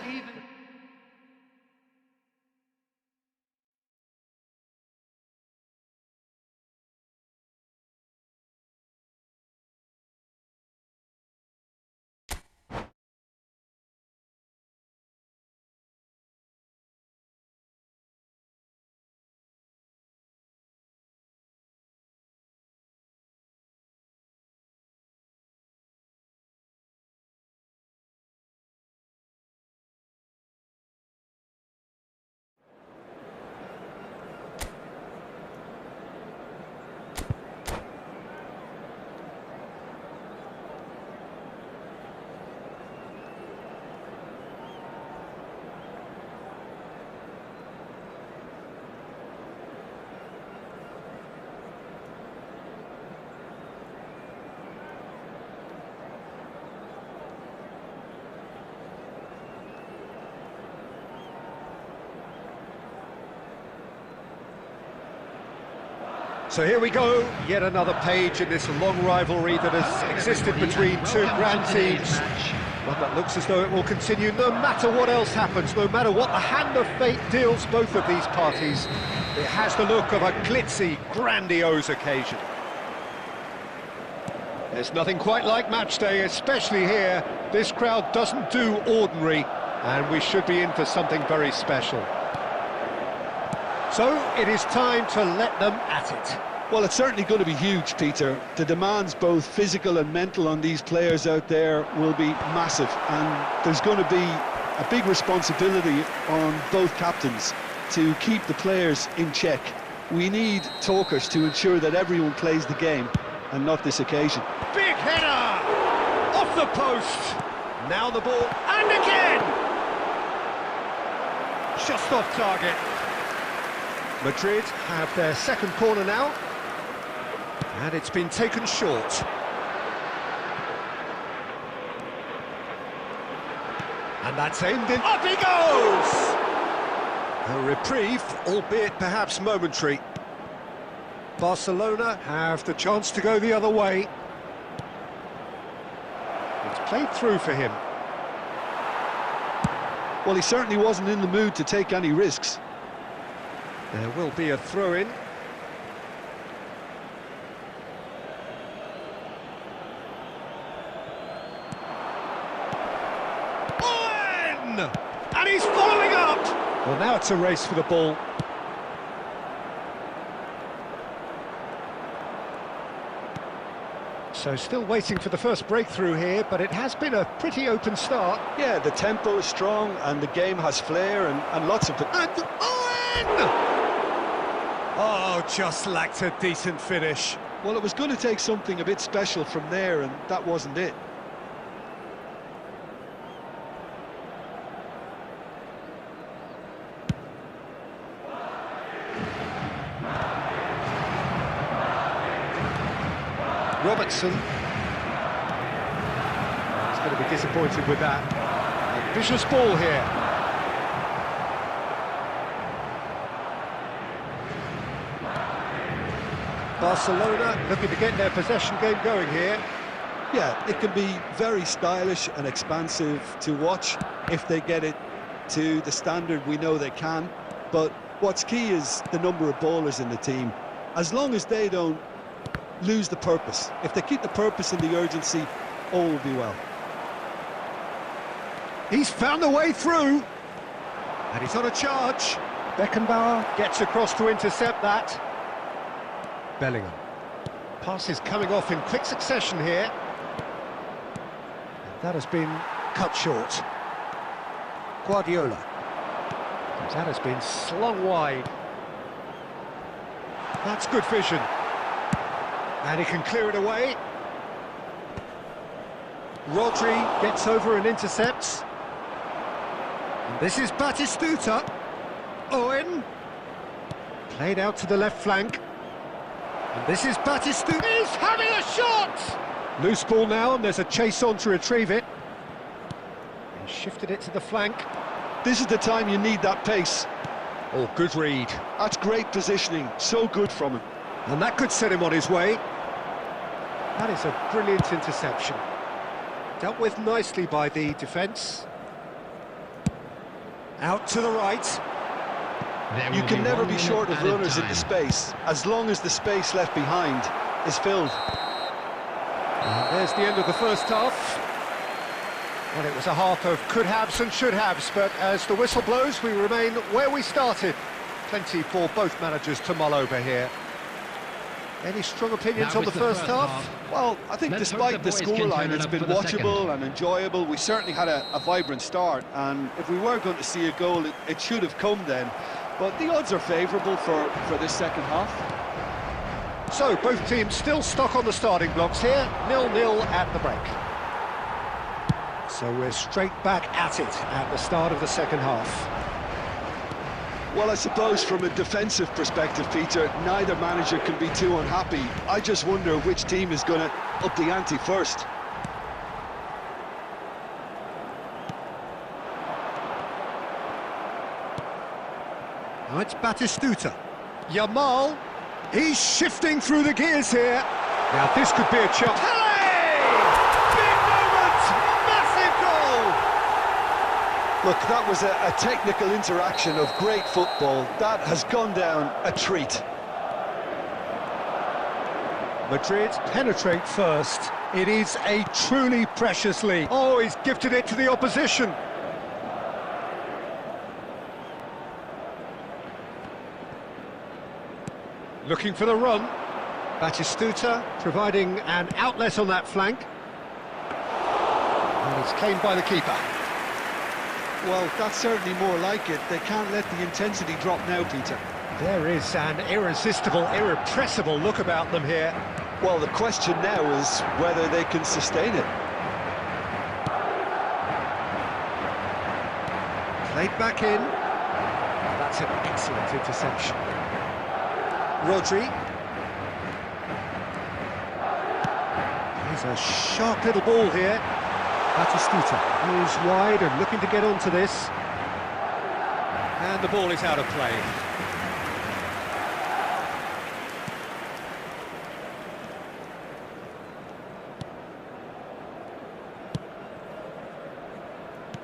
So here we go, yet another page in this long rivalry that has existed between two grand teams. One that looks as though it will continue no matter what else happens, no matter what the hand of fate deals both of these parties. It has the look of a glitzy, grandiose occasion. There's nothing quite like match day, especially here. This crowd doesn't do ordinary, and we should be in for something very special. So it is time to let them at it. Well, it's certainly going to be huge, Peter. The demands, both physical and mental, on these players out there will be massive, and there's going to be a big responsibility on both captains to keep the players in check. We need talkers to ensure that everyone plays the game, and not this occasion. Big header! Off the post! Now the ball, and again! Just off target. Madrid have their second corner now, and it's been taken short. And that's ended. Up he goes! A reprieve, albeit perhaps momentary. Barcelona have the chance to go the other way. It's played through for him. Well, he certainly wasn't in the mood to take any risks. There will be a throw-in. He's following up! Well, now it's a race for the ball. So still waiting for the first breakthrough here, but it has been a pretty open start. Yeah, the tempo is strong and the game has flair and lots of... And Owen! Oh, just lacked a decent finish. Well, it was going to take something a bit special from there, and that wasn't it. Robertson. He's going to be disappointed with that. A vicious ball here. Barcelona looking to get their possession game going here. Yeah, it can be very stylish and expansive to watch if they get it to the standard we know they can. But what's key is the number of ballers in the team. As long as they don't lose the purpose. If they keep the purpose and the urgency, all will be well. He's found a way through. And he's on a charge. Beckenbauer gets across to intercept that. Bellingham. Pass is coming off in quick succession here. That has been cut short. Guardiola. That has been slung wide. That's good vision. And he can clear it away. Rodri gets over and intercepts. And this is Batistuta. Owen. Played out to the left flank. And this is Batistuta. He's having a shot! Loose ball now, and there's a chase on to retrieve it. And shifted it to the flank. This is the time you need that pace. Oh, good read. That's great positioning, so good from him. And that could set him on his way. That is a brilliant interception. Dealt with nicely by the defence. Out to the right. You can never be short of runners in the space, as long as the space left behind is filled. And there's the end of the first half. Well, it was a half of could-haves and should-haves, but as the whistle blows, we remain where we started. Plenty for both managers to mull over here. Any strong opinions on the first half? Well, I think despite the scoreline, it's been watchable and enjoyable. We certainly had a vibrant start, and if we were going to see a goal, it should have come then. But the odds are favourable for this second half. So, both teams still stuck on the starting blocks here, 0-0 at the break. So we're straight back at it at the start of the second half. Well, I suppose from a defensive perspective, Peter, neither manager can be too unhappy. I just wonder which team is going to up the ante first. Now it's Batistuta. Yamal, he's shifting through the gears here. Now this could be a chance. Hey! Big moment! Massive goal! Look, that was a technical interaction of great football. That has gone down a treat. Madrid penetrate first. It is a truly precious lead. Oh, he's gifted it to the opposition. Looking for the run. Batistuta providing an outlet on that flank. And it's claimed by the keeper. Well, that's certainly more like it. They can't let the intensity drop now, Peter. There is an irresistible, irrepressible look about them here. Well, the question now is whether they can sustain it. Played back in. That's an excellent interception. Rodri. Here's a sharp little ball here. Batistuta is wide and looking to get onto this. And the ball is out of play.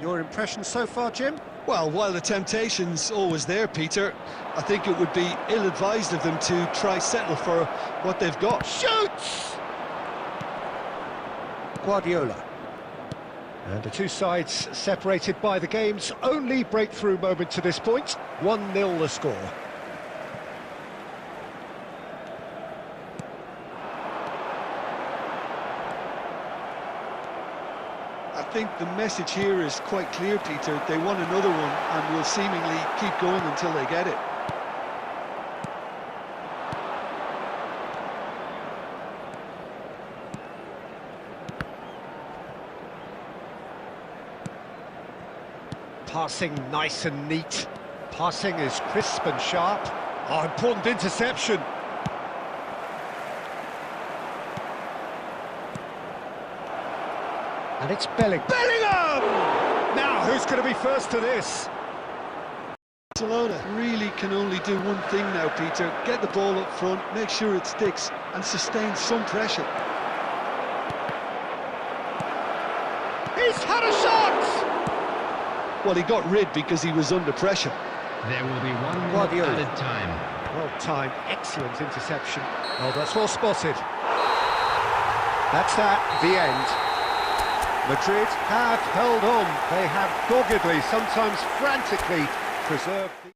Your impression so far, Jim? Well, while the temptation's always there, Peter, I think it would be ill-advised of them to try settle for what they've got. Shoots! Guardiola. And the two sides separated by the game's only breakthrough moment to this point. 1-0 the score. I think the message here is quite clear, Peter. They want another one and will seemingly keep going until they get it. Passing nice and neat. Passing is crisp and sharp. Oh, important interception. And it's Bellingham! Now, who's going to be first to this? Barcelona really can only do one thing now, Peter. Get the ball up front, make sure it sticks, and sustain some pressure. He's had a shot! Well, he got rid because he was under pressure. There will be 1 minute added time. Well timed, excellent interception. Oh, that's well spotted. That's that, the end. Madrid have held on. They have doggedly, sometimes frantically, preserved the...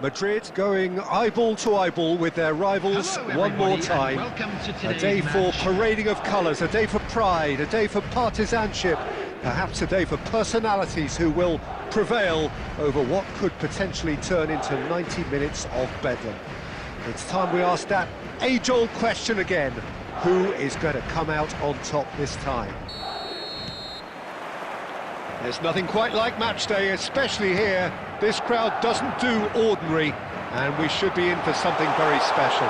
Madrid going eyeball to eyeball with their rivals. Hello, one more time. Welcome to A day for parading of colours, a day for pride, a day for partisanship, perhaps a day for personalities who will prevail over what could potentially turn into 90 minutes of bedlam. It's time we ask that age-old question again. Who is going to come out on top this time? There's nothing quite like match day, especially here. This crowd doesn't do ordinary, and we should be in for something very special.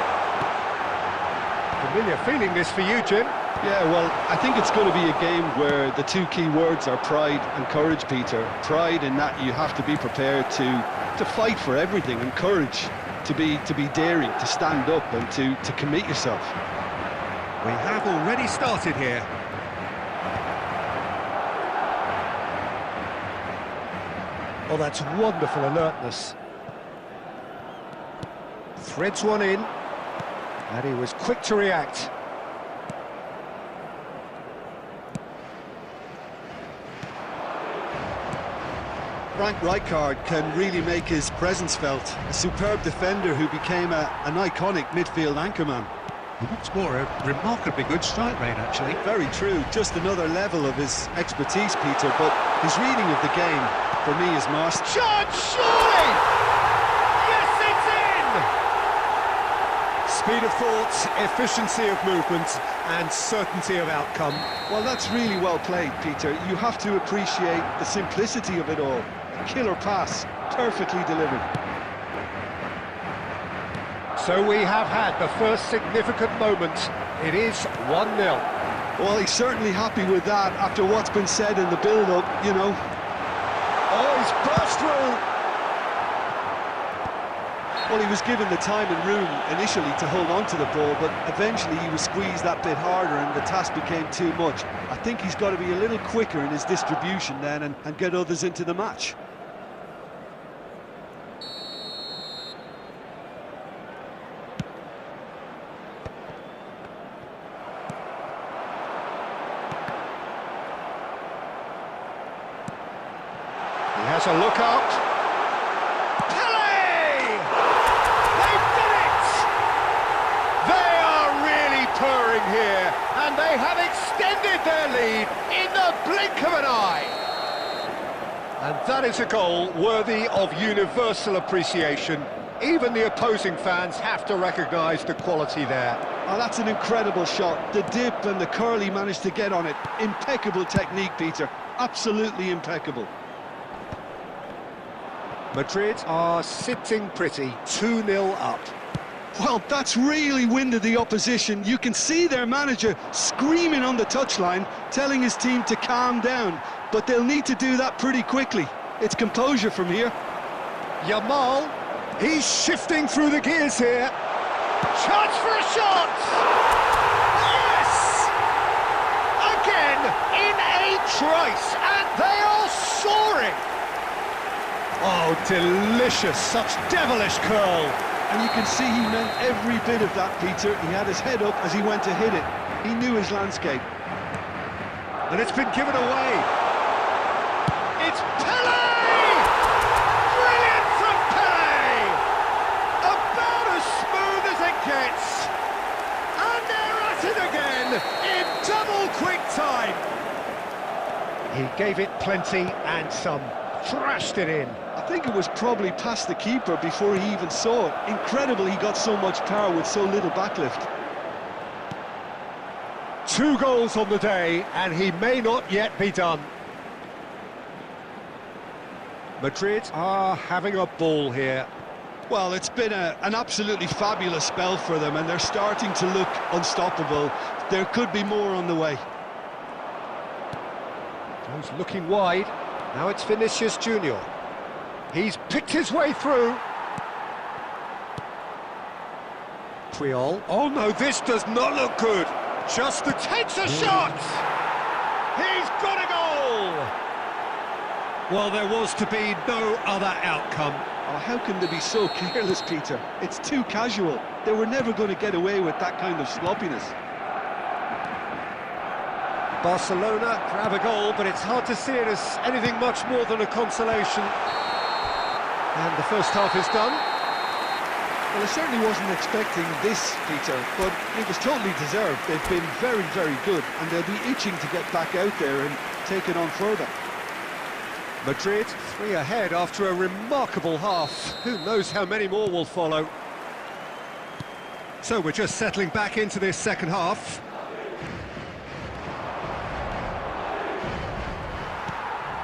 Familiar feeling this for you, Jim? Yeah, well, I think it's going to be a game where the two key words are pride and courage, Peter. Pride in that you have to be prepared to fight for everything, and courage to be daring, to stand up and to commit yourself. We have already started here. Oh, that's wonderful alertness. Threads one in, and he was quick to react. Frank Rijkaard can really make his presence felt. A superb defender who became an iconic midfield anchorman. What's more, a remarkably good strike rate, actually. Very true, just another level of his expertise, Peter, but his reading of the game, for me, is master. Shot, surely! Yes, it's in! Speed of thought, efficiency of movement, and certainty of outcome. Well, that's really well played, Peter. You have to appreciate the simplicity of it all. A killer pass, perfectly delivered. So we have had the first significant moment. It is 1-0. Well, he's certainly happy with that after what's been said in the build-up, you know. Oh, he's burst through! Well, he was given the time and room initially to hold on to the ball, but eventually he was squeezed that bit harder and the task became too much. I think he's got to be a little quicker in his distribution then and get others into the match. He has a look out. Pele! They've done it! They are really purring here, and they have extended their lead in the blink of an eye. And that is a goal worthy of universal appreciation. Even the opposing fans have to recognise the quality there. Oh, that's an incredible shot. The dip and the curl he managed to get on it. Impeccable technique, Peter. Absolutely impeccable. Madrid are sitting pretty, 2-0 up. Well, that's really winded the opposition. You can see their manager screaming on the touchline, telling his team to calm down. But they'll need to do that pretty quickly. It's composure from here. Yamal, he's shifting through the gears here. Chance for a shot! Yes! Again, in a trice, and they are soaring! Oh, delicious, such devilish curl. And you can see he meant every bit of that, Peter. He had his head up as he went to hit it. He knew his landscape. And it's been given away. It's Pele! Brilliant from Pele! About as smooth as it gets. And they're at it again in double quick time. He gave it plenty and some. Thrashed it in. I think it was probably past the keeper before he even saw it. Incredible he got so much power with so little backlift. 2 goals on the day, and he may not yet be done. Madrid are having a ball here. Well, it's been an absolutely fabulous spell for them, and they're starting to look unstoppable. There could be more on the way. He's looking wide. Now it's Vinicius Junior. He's picked his way through. Puyol. Oh no, this does not look good. Just takes a shot. He's got a goal. Well, there was to be no other outcome. Oh, how can they be so careless, Peter? It's too casual. They were never going to get away with that kind of sloppiness. Barcelona grab a goal, but it's hard to see it as anything much more than a consolation. And the first half is done. Well, I certainly wasn't expecting this, Peter, but it was totally deserved. They've been very, very good, and they'll be itching to get back out there and take it on further. Madrid 3 ahead after a remarkable half. Who knows how many more will follow. So we're just settling back into this second half.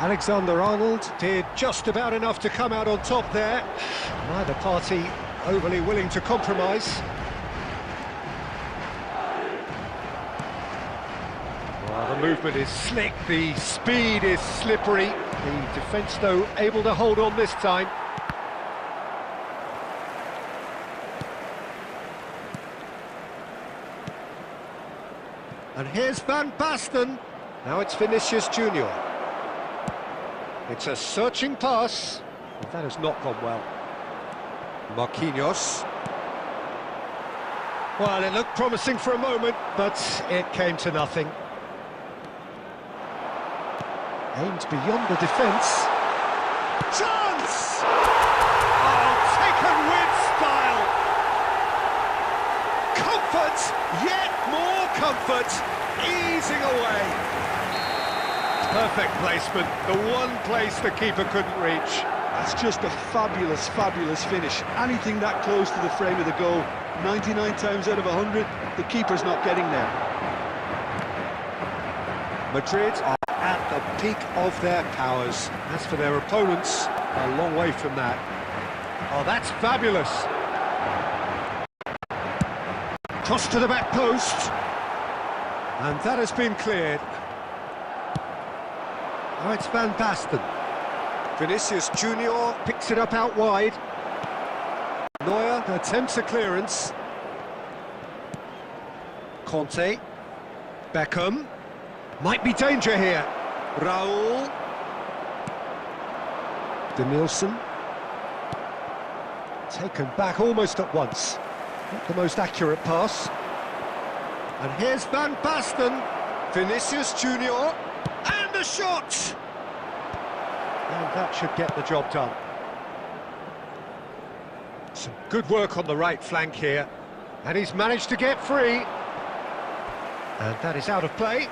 Alexander-Arnold did just about enough to come out on top there. Neither party overly willing to compromise. Well, the movement is slick, the speed is slippery. The defence, though, able to hold on this time. And here's Van Basten. Now it's Vinicius Junior. It's a searching pass. Well, that has not gone well. Marquinhos. Well, it looked promising for a moment, but it came to nothing. Aimed beyond the defence. Chance! Oh, taken with style! Comfort, yet more comfort, easing away. Perfect placement, the one place the keeper couldn't reach. That's just a fabulous, fabulous finish. Anything that close to the frame of the goal, 99 times out of 100, the keeper's not getting there. Madrid are at the peak of their powers. As for their opponents, a long way from that. Oh, that's fabulous. Cross to the back post. And that has been cleared. Oh, it's Van Basten. Vinicius Junior picks it up out wide. Neuer attempts a clearance. Conte. Beckham. Might be danger here. Raul. De Nielsen. Taken back almost at once. Not the most accurate pass. And here's Van Basten. Vinicius Junior. And a shot! And that should get the job done. Some good work on the right flank here. And he's managed to get free. And that is out of play.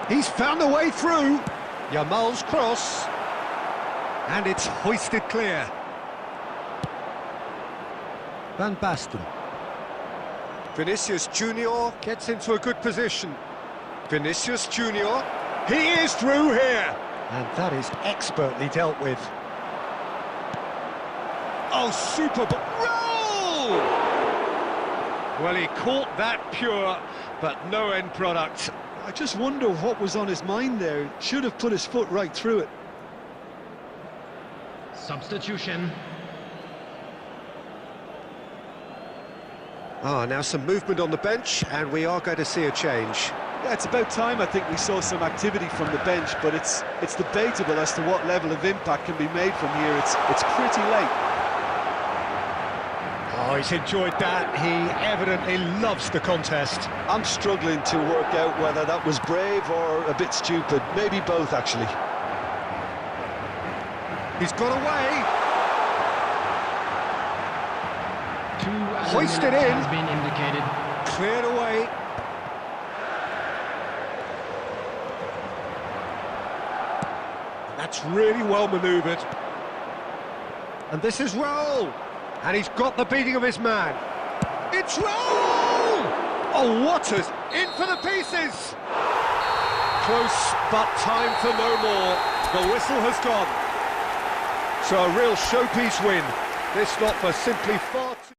He's found a way through. Yamal's cross. And it's hoisted clear. Van Basten. Vinicius Junior gets into a good position. Vinicius Junior. He is through here. And that is expertly dealt with. Oh, super roll! Well, he caught that pure, but no end product. I just wonder what was on his mind there. Should have put his foot right through it. Substitution. Now some movement on the bench, and we are going to see a change. Yeah, it's about time I think we saw some activity from the bench, but it's debatable as to what level of impact can be made from here. It's pretty late. Oh, he's enjoyed that. He evidently loves the contest. I'm struggling to work out whether that was brave or a bit stupid. Maybe both, actually. He's got away. Hoisted in. Has been indicated. Cleared away. That's really well manoeuvred. And this is Raul. And he's got the beating of his man. It's Raul! Oh, Waters in for the pieces. Close, but time for no more. The whistle has gone. So a real showpiece win. This lot for simply far too...